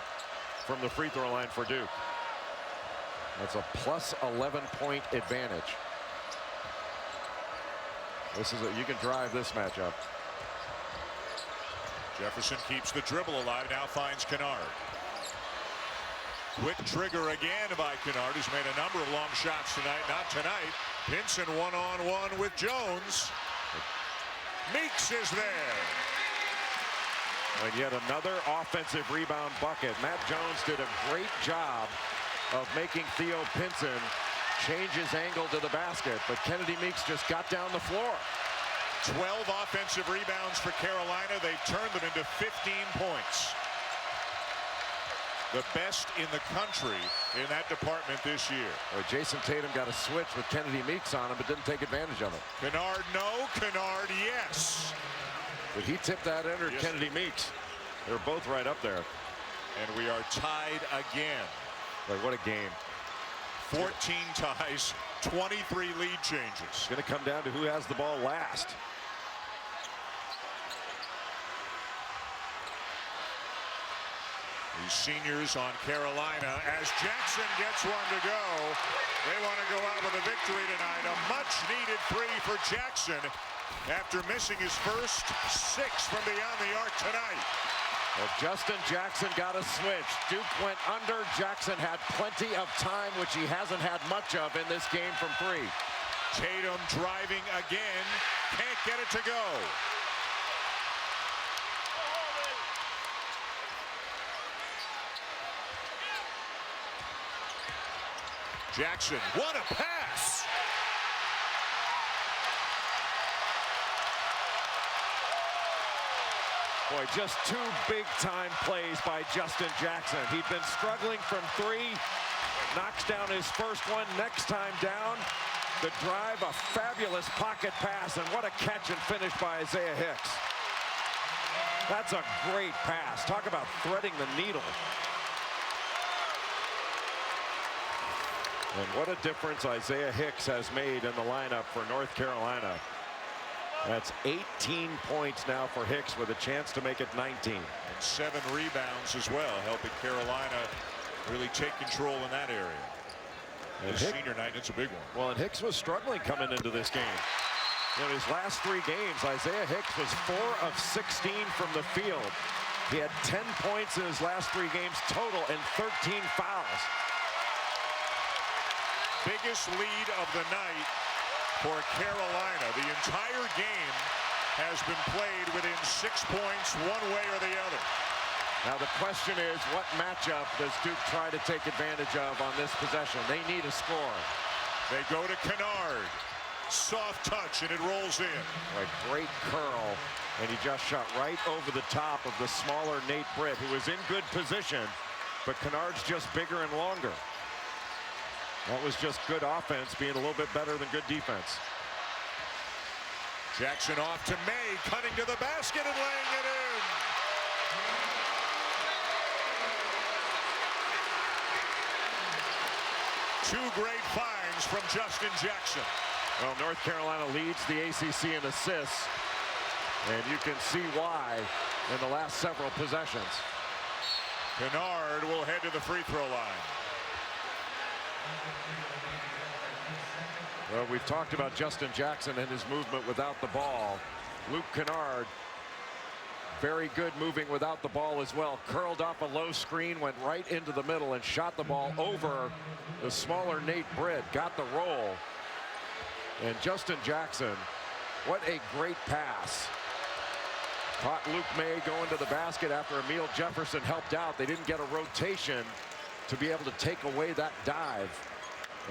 Speaker 2: from the free throw line for Duke. That's a plus 11-point advantage. This is you can drive this matchup.
Speaker 1: Jefferson keeps the dribble alive, now finds Kennard. Quick trigger again by Kennard, who's made a number of long shots tonight. Not tonight. Pinson one-on-one with Jones. Meeks is there.
Speaker 2: And yet another offensive rebound bucket. Matt Jones did a great job of making Theo Pinson change his angle to the basket, but Kennedy Meeks just got down the floor.
Speaker 1: 12 offensive rebounds for Carolina. They've turned them into 15 points. The best in the country in that department this year.
Speaker 2: Well, Jason Tatum got a switch with Kennedy Meeks on him, but didn't take advantage of it.
Speaker 1: Kennard, no. Kennard, yes.
Speaker 2: But he tipped that in, or
Speaker 1: yes.
Speaker 2: Kennedy Meeks. They're both right up there.
Speaker 1: And we are tied again.
Speaker 2: Like, what a game.
Speaker 1: 14 ties, 23 lead changes.
Speaker 2: It's going to come down to who has the ball last.
Speaker 1: These seniors on Carolina, as Jackson gets one to go. They want to go out with a victory tonight. A much-needed 3 for Jackson. after missing his first 6 from beyond the arc tonight.
Speaker 2: Well, Justin Jackson got a switch. Duke went under. Jackson had plenty of time, which he hasn't had much of in this game from 3.
Speaker 1: Tatum driving again. Can't get it to go. Jackson, what a pass!
Speaker 2: Boy, just 2 big-time plays by Justin Jackson. He'd been struggling from 3, knocks down his first one. Next time down, the drive, a fabulous pocket pass, and what a catch and finish by Isaiah Hicks. That's a great pass. Talk about threading the needle. And what a difference Isaiah Hicks has made in the lineup for North Carolina. That's 18 points now for Hicks with a chance to make it 19.
Speaker 1: And 7 rebounds as well, helping Carolina really take control in that area. And his senior night, it's a big one.
Speaker 2: Well, and Hicks was struggling coming into this game. In his last 3 games, Isaiah Hicks was 4 of 16 from the field. He had 10 points in his last 3 games total and 13 fouls.
Speaker 1: Biggest lead of the night for Carolina. The entire game has been played within 6 points one way or the other.
Speaker 2: Now the question is, what matchup does Duke try to take advantage of on this possession? They need a score.
Speaker 1: They go to Kennard. Soft touch and it rolls in.
Speaker 2: A great curl, and he just shot right over the top of the smaller Nate Britt, who was in good position, but Kennard's just bigger and longer. That was just good offense being a little bit better than good defense.
Speaker 1: Jackson off to May, cutting to the basket and laying it in. Two great finds from Justin Jackson.
Speaker 2: Well, North Carolina leads the ACC in assists, and you can see why in the last several possessions.
Speaker 1: Kennard will head to the free throw line.
Speaker 2: Well, we've talked about Justin Jackson and his movement without the ball. Luke Kennard, very good moving without the ball as well. Curled up a low screen, went right into the middle and shot the ball over the smaller Nate Britt. Got the roll. And Justin Jackson, what a great pass. Caught Luke May going to the basket after Emil Jefferson helped out. They didn't get a rotation to be able to take away that dive.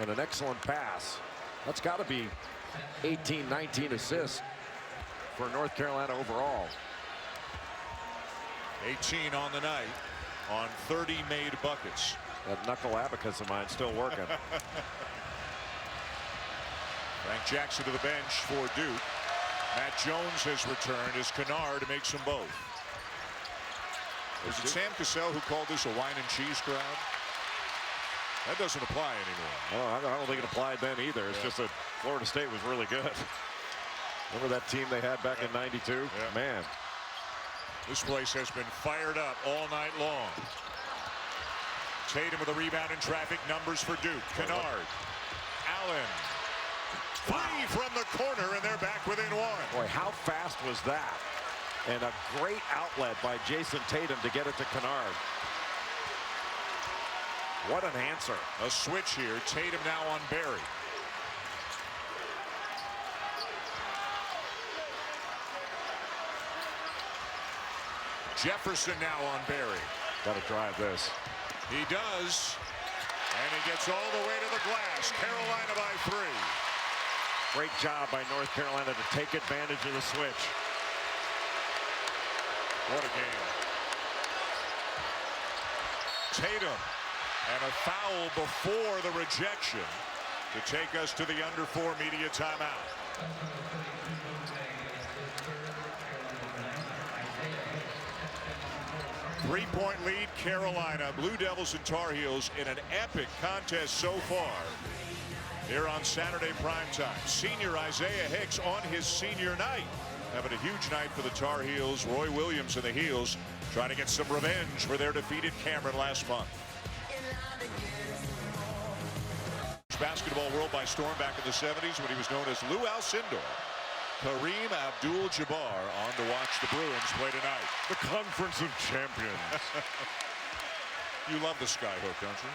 Speaker 2: And an excellent pass. That's got to be 18, 19 assists for North Carolina overall.
Speaker 1: 18 on the night on 30 made buckets.
Speaker 2: That knuckle abacus of mine still working.
Speaker 1: Frank Jackson to the bench for Duke. Matt Jones has returned as Kennard makes them both. Was it Sam Cassell who called this a wine and cheese crowd? That doesn't apply anymore.
Speaker 2: Oh, I don't think it applied then either. It's just that Florida State was really good. Remember that team they had back in '92?
Speaker 1: Yeah.
Speaker 2: Man.
Speaker 1: This place has been fired up all night long. Tatum with a rebound in traffic. Numbers for Duke. Kennard. Allen. 3 from the corner, and they're back within 1.
Speaker 2: Boy, how fast was that? And a great outlet by Jason Tatum to get it to Kennard. What an answer.
Speaker 1: A switch here. Tatum now on Barry. Jefferson now on Barry.
Speaker 2: Got to drive this.
Speaker 1: He does. And he gets all the way to the glass. Carolina by 3.
Speaker 2: Great job by North Carolina to take advantage of the switch.
Speaker 1: What a game. Tatum. And a foul before the rejection to take us to the under 4 media timeout. Three-point lead, Carolina. Blue Devils and Tar Heels in an epic contest so far here on Saturday primetime. Senior Isaiah Hicks on his senior night, having a huge night for the Tar Heels. Roy Williams and the Heels trying to get some revenge for their defeated Cameron last month. Basketball world by storm back in the 70s when he was known as Lou Alcindor. Kareem Abdul-Jabbar on to watch the Bruins play tonight.
Speaker 2: The Conference of Champions.
Speaker 1: You love the skyhook, don't you?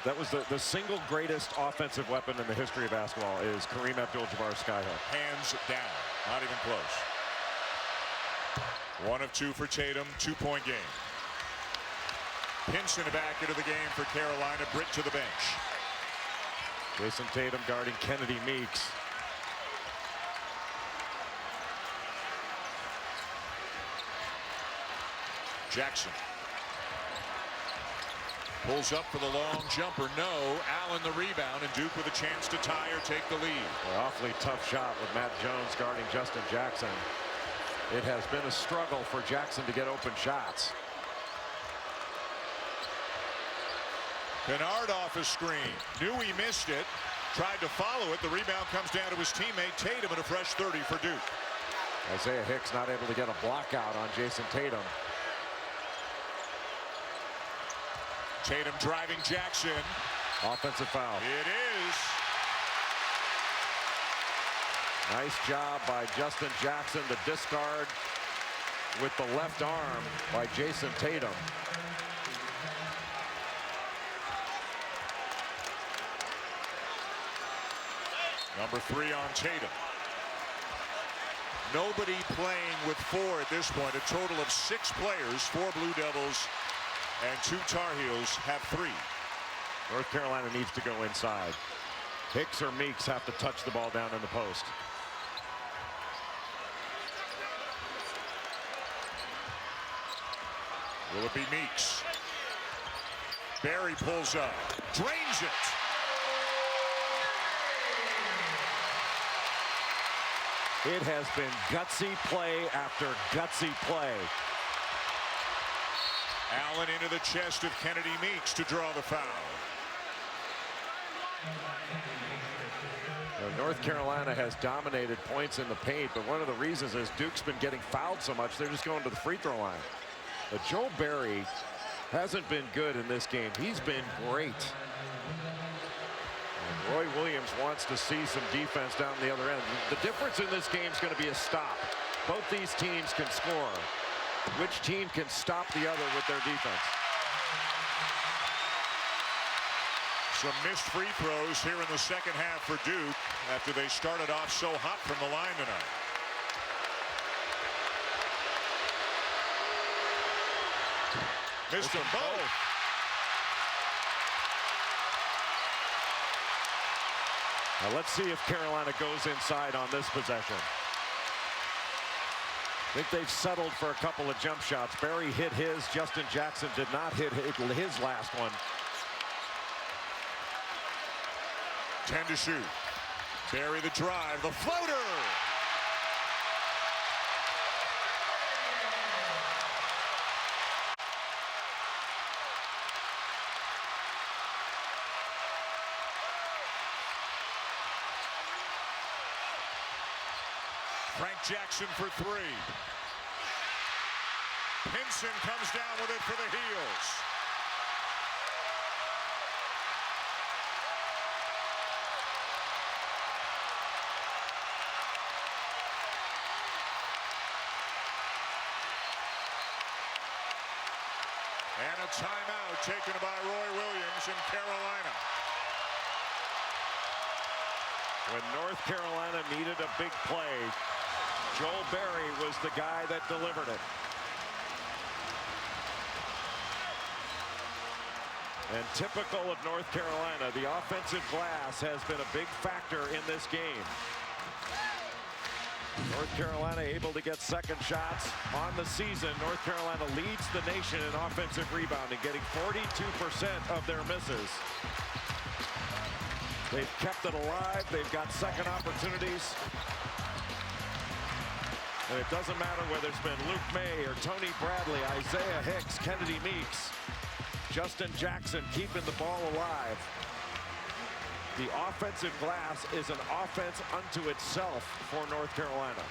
Speaker 2: That was the single greatest offensive weapon in the history of basketball is Kareem Abdul-Jabbar's skyhook.
Speaker 1: Hands down, not even close. 1 of 2 for Tatum, 2-point game. Pinson back into the game for Carolina. Britt to the bench.
Speaker 2: Jason Tatum guarding Kennedy Meeks.
Speaker 1: Jackson pulls up for the long jumper. No. Allen the rebound, and Duke with a chance to tie or take the lead.
Speaker 2: An awfully tough shot with Matt Jones guarding Justin Jackson. It has been a struggle for Jackson to get open shots.
Speaker 1: Kennard off a screen. Knew he missed it. Tried to follow it. The rebound comes down to his teammate Tatum, and a fresh 30 for Duke.
Speaker 2: Isaiah Hicks not able to get a block out on Jason Tatum.
Speaker 1: Tatum driving Jackson.
Speaker 2: Offensive foul.
Speaker 1: It is.
Speaker 2: Nice job by Justin Jackson to discard with the left arm by Jason Tatum.
Speaker 1: Number 3 on Tatum. Nobody playing with 4 at this point. A total of 6 players, 4 Blue Devils and 2 Tar Heels have 3.
Speaker 2: North Carolina needs to go inside. Hicks or Meeks have to touch the ball down in the post.
Speaker 1: Will it be Meeks? Barry pulls up, drains it.
Speaker 2: It has been gutsy play after gutsy play.
Speaker 1: Allen into the chest of Kennedy Meeks to draw the foul.
Speaker 2: North Carolina has dominated points in the paint, but one of the reasons is Duke's been getting fouled so much, they're just going to the free throw line. But Joel Barry hasn't been good in this game. He's been great. And Roy Williams wants to see some defense down the other end. The difference in this game is going to be a stop. Both these teams can score. Which team can stop the other with their defense?
Speaker 1: Some missed free throws here in the second half for Duke after they started off so hot from the line tonight. Missed them both.
Speaker 2: Now let's see if Carolina goes inside on this possession. I think they've settled for a couple of jump shots. Barry hit his. Justin Jackson did not hit his last one.
Speaker 1: 10 to shoot. Barry the drive, the floater. Frank Jackson for 3. Pinson comes down with it for the Heels. And a timeout taken by Roy Williams in Carolina.
Speaker 2: When North Carolina needed a big play, Joel Barry was the guy that delivered it. And typical of North Carolina, the offensive glass has been a big factor in this game. North Carolina able to get second shots on the season. North Carolina leads the nation in offensive rebounding, getting 42% of their misses. They've kept it alive. They've got second opportunities. And it doesn't matter whether it's been Luke May or Tony Bradley, Isaiah Hicks, Kennedy Meeks, Justin Jackson keeping the ball alive. The offensive glass is an offense unto itself for North Carolina.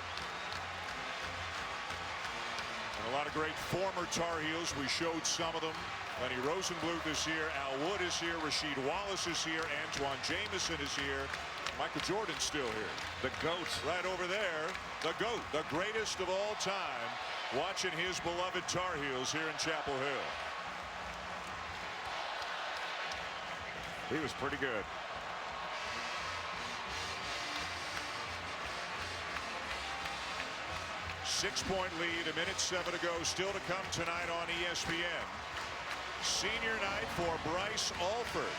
Speaker 1: And a lot of great former Tar Heels. We showed some of them. Lenny Rosenbluth is here. Al Wood is here. Rasheed Wallace is here. Antoine Jamison is here. Michael Jordan's still here.
Speaker 2: The GOAT.
Speaker 1: Right over there. The GOAT, the greatest of all time, watching his beloved Tar Heels here in Chapel Hill.
Speaker 2: He was pretty good.
Speaker 1: Six-point lead, 1:07 to go, still to come tonight on ESPN. Senior night for Bryce Alford.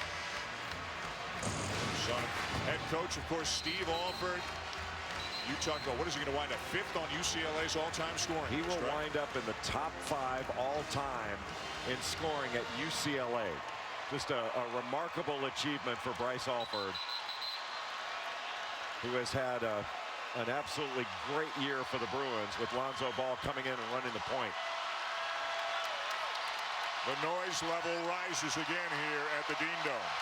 Speaker 1: Son of head coach, of course, Steve Alford. You talk about what is he going to wind up 5th on UCLA's all-time scoring?
Speaker 2: He will wind up in the top 5 all-time in scoring at UCLA. Just a remarkable achievement for Bryce Alford, who has had an absolutely great year for the Bruins with Lonzo Ball coming in and running the point.
Speaker 1: The noise level rises again here at the Dean Dome.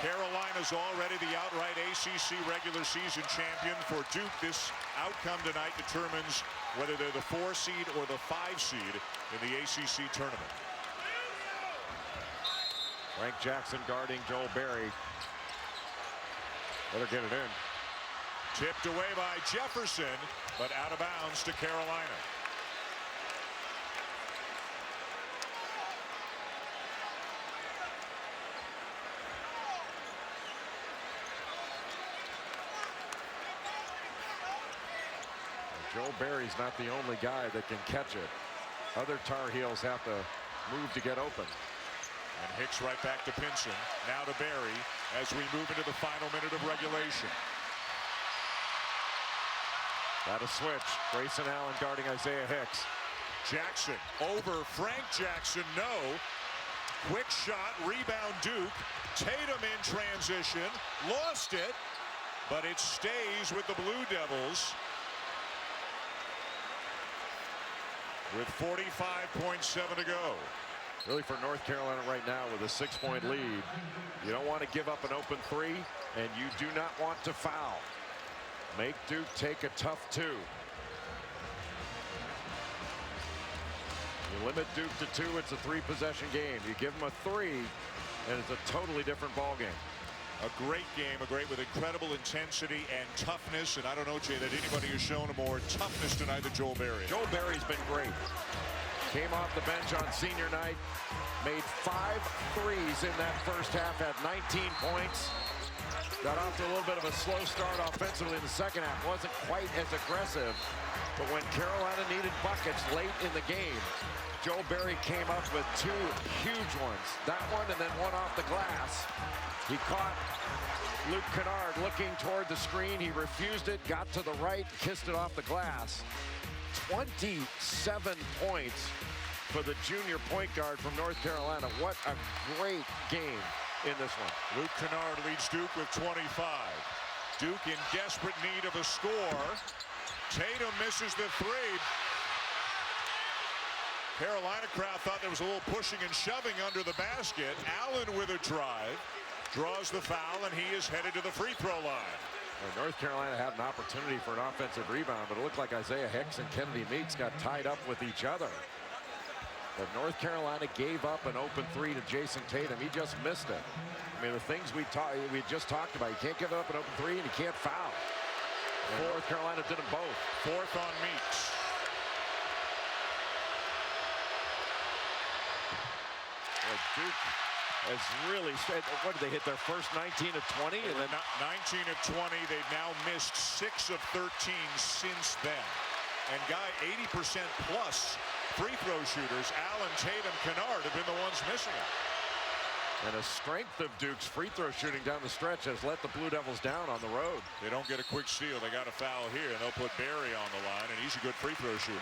Speaker 1: Carolina's already the outright ACC regular season champion. For Duke, this outcome tonight determines whether they're the 4 seed or the 5 seed in the ACC tournament.
Speaker 2: Frank Jackson guarding Joel Berry. Better get it in.
Speaker 1: Tipped away by Jefferson, but out of bounds to Carolina.
Speaker 2: Joel Berry's not the only guy that can catch it. Other Tar Heels have to move to get open.
Speaker 1: And Hicks right back to Pinson. Now to Berry as we move into the final minute of regulation.
Speaker 2: Got a switch. Grayson Allen guarding Isaiah Hicks.
Speaker 1: Jackson over Frank Jackson. No. Quick shot. Rebound Duke. Tatum in transition. Lost it. But it stays with the Blue Devils. With 45.7 to go.
Speaker 2: Really, for North Carolina right now with a 6-point lead, you don't want to give up an open 3, and you do not want to foul. Make Duke take a tough 2. You limit Duke to 2, it's a 3-possession game. You give them a 3, and it's a totally different ball game.
Speaker 1: A great game, with incredible intensity and toughness. And I don't know, Jay, that anybody has shown more toughness tonight than Joel Berry.
Speaker 2: Joel Berry's been great. Came off the bench on senior night, made 5 threes in that first half, had 19 points. Got off to a little bit of a slow start offensively in the second half. Wasn't quite as aggressive, but when Carolina needed buckets late in the game, Joel Berry came up with 2 huge ones. That one and then one off the glass. He caught Luke Kennard looking toward the screen. He refused it, got to the right, kissed it off the glass. 27 points for the junior point guard from North Carolina. What a great game in this one.
Speaker 1: Luke Kennard leads Duke with 25. Duke in desperate need of a score. Tatum misses the 3. Carolina crowd thought there was a little pushing and shoving under the basket. Allen with a drive. Draws the foul, and he is headed to the free throw line.
Speaker 2: Well, North Carolina had an opportunity for an offensive rebound, but it looked like Isaiah Hicks and Kennedy Meeks got tied up with each other. But North Carolina gave up an open 3 to Jason Tatum. He just missed it. I mean, the things we just talked about. You can't give up an open 3, and you can't foul. And North Carolina did them both.
Speaker 1: 4th on Meeks.
Speaker 2: Well, Duke has really, what did they hit their first 19 of 20?
Speaker 1: And then 19 of 20. They've now missed 6 of 13 since then. And Guy, 80% plus free throw shooters. Allen, Tatum, Kennard have been the ones missing it.
Speaker 2: And the strength of Duke's free throw shooting down the stretch has let the Blue Devils down on the road.
Speaker 1: They don't get a quick steal. They got a foul here, and they'll put Berry on the line, and he's a good free throw shooter.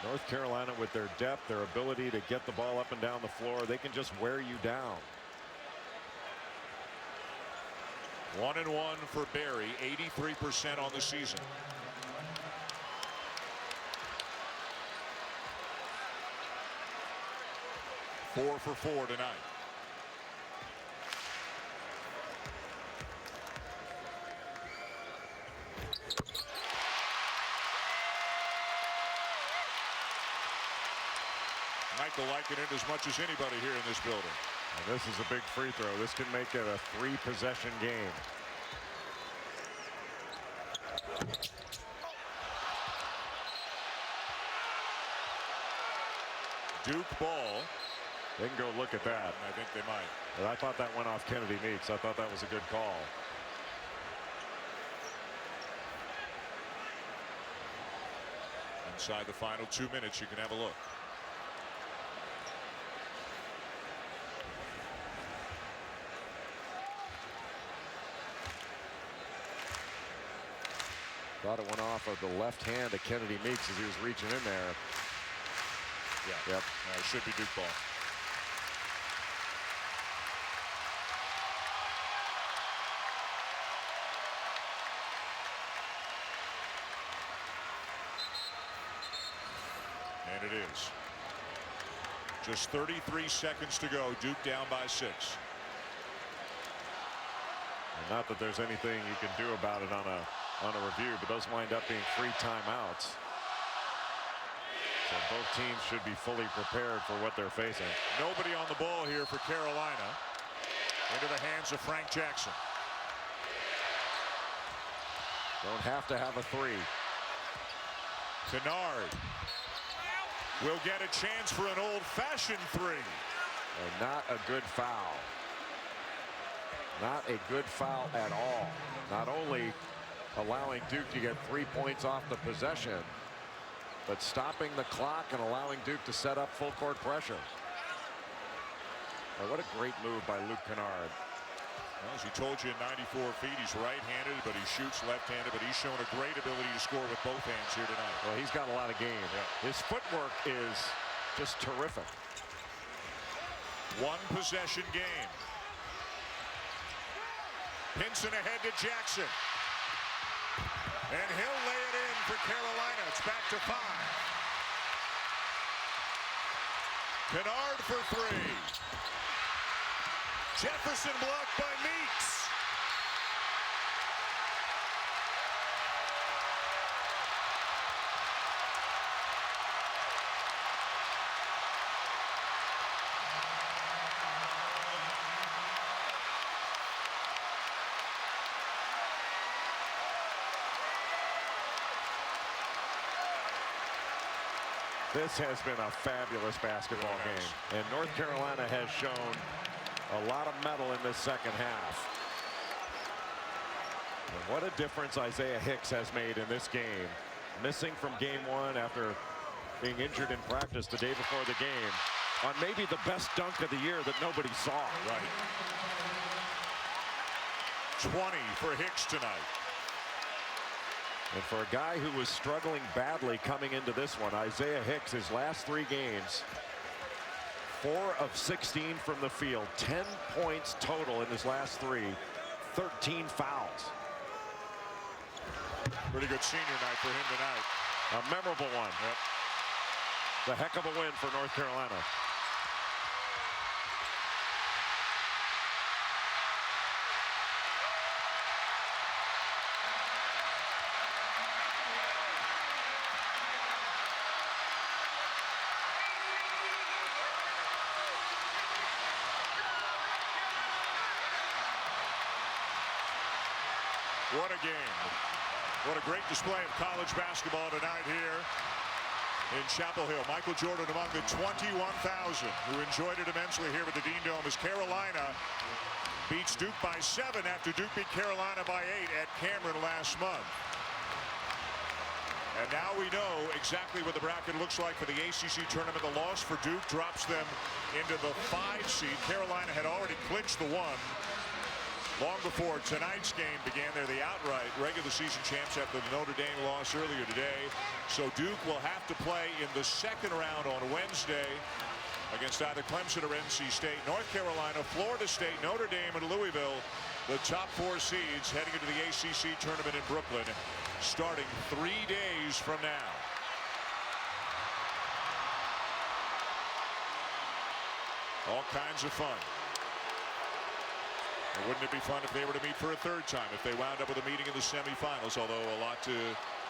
Speaker 2: North Carolina, with their depth, their ability to get the ball up and down the floor, they can just wear you down.
Speaker 1: 1-1 for Berry, 83% on the season. Four for 4 tonight. Michael liking it as much as anybody here in this building.
Speaker 2: And this is a big free throw. This can make it a 3-possession game.
Speaker 1: Duke ball.
Speaker 2: They can go look at that.
Speaker 1: I think they might.
Speaker 2: But I thought that went off Kennedy Meeks. I thought that was a good call.
Speaker 1: Inside the final 2 minutes, you can have a look.
Speaker 2: Thought it went off of the left hand of Kennedy Meeks as he was reaching in there.
Speaker 1: Yeah. Yep. It should be Duke ball. And it is. Just 33 seconds to go. Duke down by 6.
Speaker 2: And not that there's anything you can do about it on a review, but those wind up being free timeouts. So both teams should be fully prepared for what they're facing.
Speaker 1: Nobody on the ball here for Carolina. Into the hands of Frank Jackson.
Speaker 2: Don't have to have a 3.
Speaker 1: Kennard will get a chance for an old-fashioned 3.
Speaker 2: And not a good foul. Not a good foul at all. Not only allowing Duke to get 3 points off the possession, but stopping the clock and allowing Duke to set up full court pressure. What a great move by Luke Kennard.
Speaker 1: Well, as he told you, 94 feet, he's right-handed, but he shoots left-handed, but he's shown a great ability to score with both hands here tonight.
Speaker 2: Well, he's got a lot of game. Yeah. His footwork is just terrific.
Speaker 1: One possession game. Pinson ahead to Jackson. And he'll lay it in for Carolina. It's back to 5. Kennard for 3. Jefferson blocked by Meeks.
Speaker 2: This has been a fabulous basketball game, and North Carolina has shown a lot of mettle in this second half. And what a difference Isaiah Hicks has made in this game. Missing from game 1 after being injured in practice the day before the game on maybe the best dunk of the year that nobody saw.
Speaker 1: Right. 20 for Hicks tonight.
Speaker 2: And for a guy who was struggling badly coming into this one, Isaiah Hicks, his last 3 games, 4 of 16 from the field, 10 points total in his last 3, 13 fouls.
Speaker 1: Pretty good senior night for him tonight.
Speaker 2: A memorable one.
Speaker 1: Yep.
Speaker 2: The heck of a win for North Carolina.
Speaker 1: What a game. What a great display of college basketball tonight here in Chapel Hill. Michael Jordan among the 21,000 who enjoyed it immensely here at the Dean Dome as Carolina beats Duke by 7 after Duke beat Carolina by 8 at Cameron last month. And now we know exactly what the bracket looks like for the ACC tournament. The loss for Duke drops them into the 5 seed. Carolina had already clinched the 1 long before tonight's game began. They're the outright regular season champs after the Notre Dame loss earlier today. So Duke will have to play in the second round on Wednesday against either Clemson or NC State. North Carolina, Florida State, Notre Dame, and Louisville, the top 4 seeds heading into the ACC tournament in Brooklyn, starting 3 days from now. All kinds of fun. Wouldn't it be fun if they were to meet for a 3rd time, if they wound up with a meeting in the semifinals, although a lot to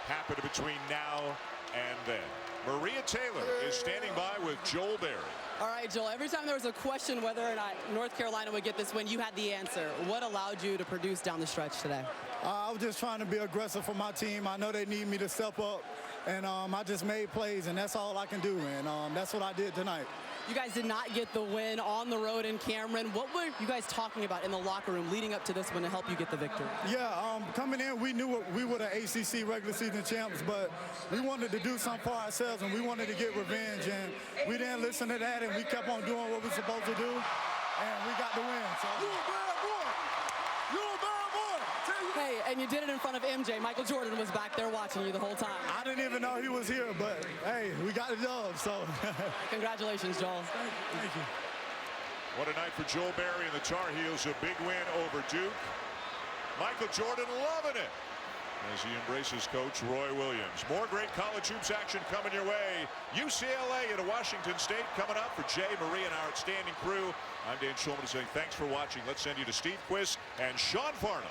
Speaker 1: happen between now And then Maria Taylor is standing by with Joel Berry.
Speaker 4: All right, Joel, every time there was a question whether or not North Carolina would get this win, you had the answer. What allowed you to produce down the stretch today?
Speaker 13: I was just trying to be aggressive for my team. I know they need me to step up, and I just made plays, and that's all I can do, and that's what I did tonight.
Speaker 4: You guys did not get the win on the road in Cameron. What were you guys talking about in the locker room leading up to this one to help you get the victory?
Speaker 13: Yeah, coming in, we knew we were the ACC regular season champs, but we wanted to do something for ourselves, and we wanted to get revenge, and we didn't listen to that, and we kept on doing what we were supposed to do, and we got the win. So. You a bad boy! You a bad boy!
Speaker 4: Hey, and you did it in front of MJ. Michael Jordan was back there watching you the whole time.
Speaker 13: I didn't even know he was here, but hey, we got the dub, so.
Speaker 4: Congratulations, Joel.
Speaker 13: Thank you.
Speaker 1: What a night for Joel Berry and the Tar Heels. A big win over Duke. Michael Jordan loving it as he embraces Coach Roy Williams. More great college hoops action coming your way. UCLA at Washington State coming up. For Jay, Marie, and our outstanding crew, I'm Dan Schulman saying thanks for watching. Let's send you to Steve Quiss and Sean Farnham.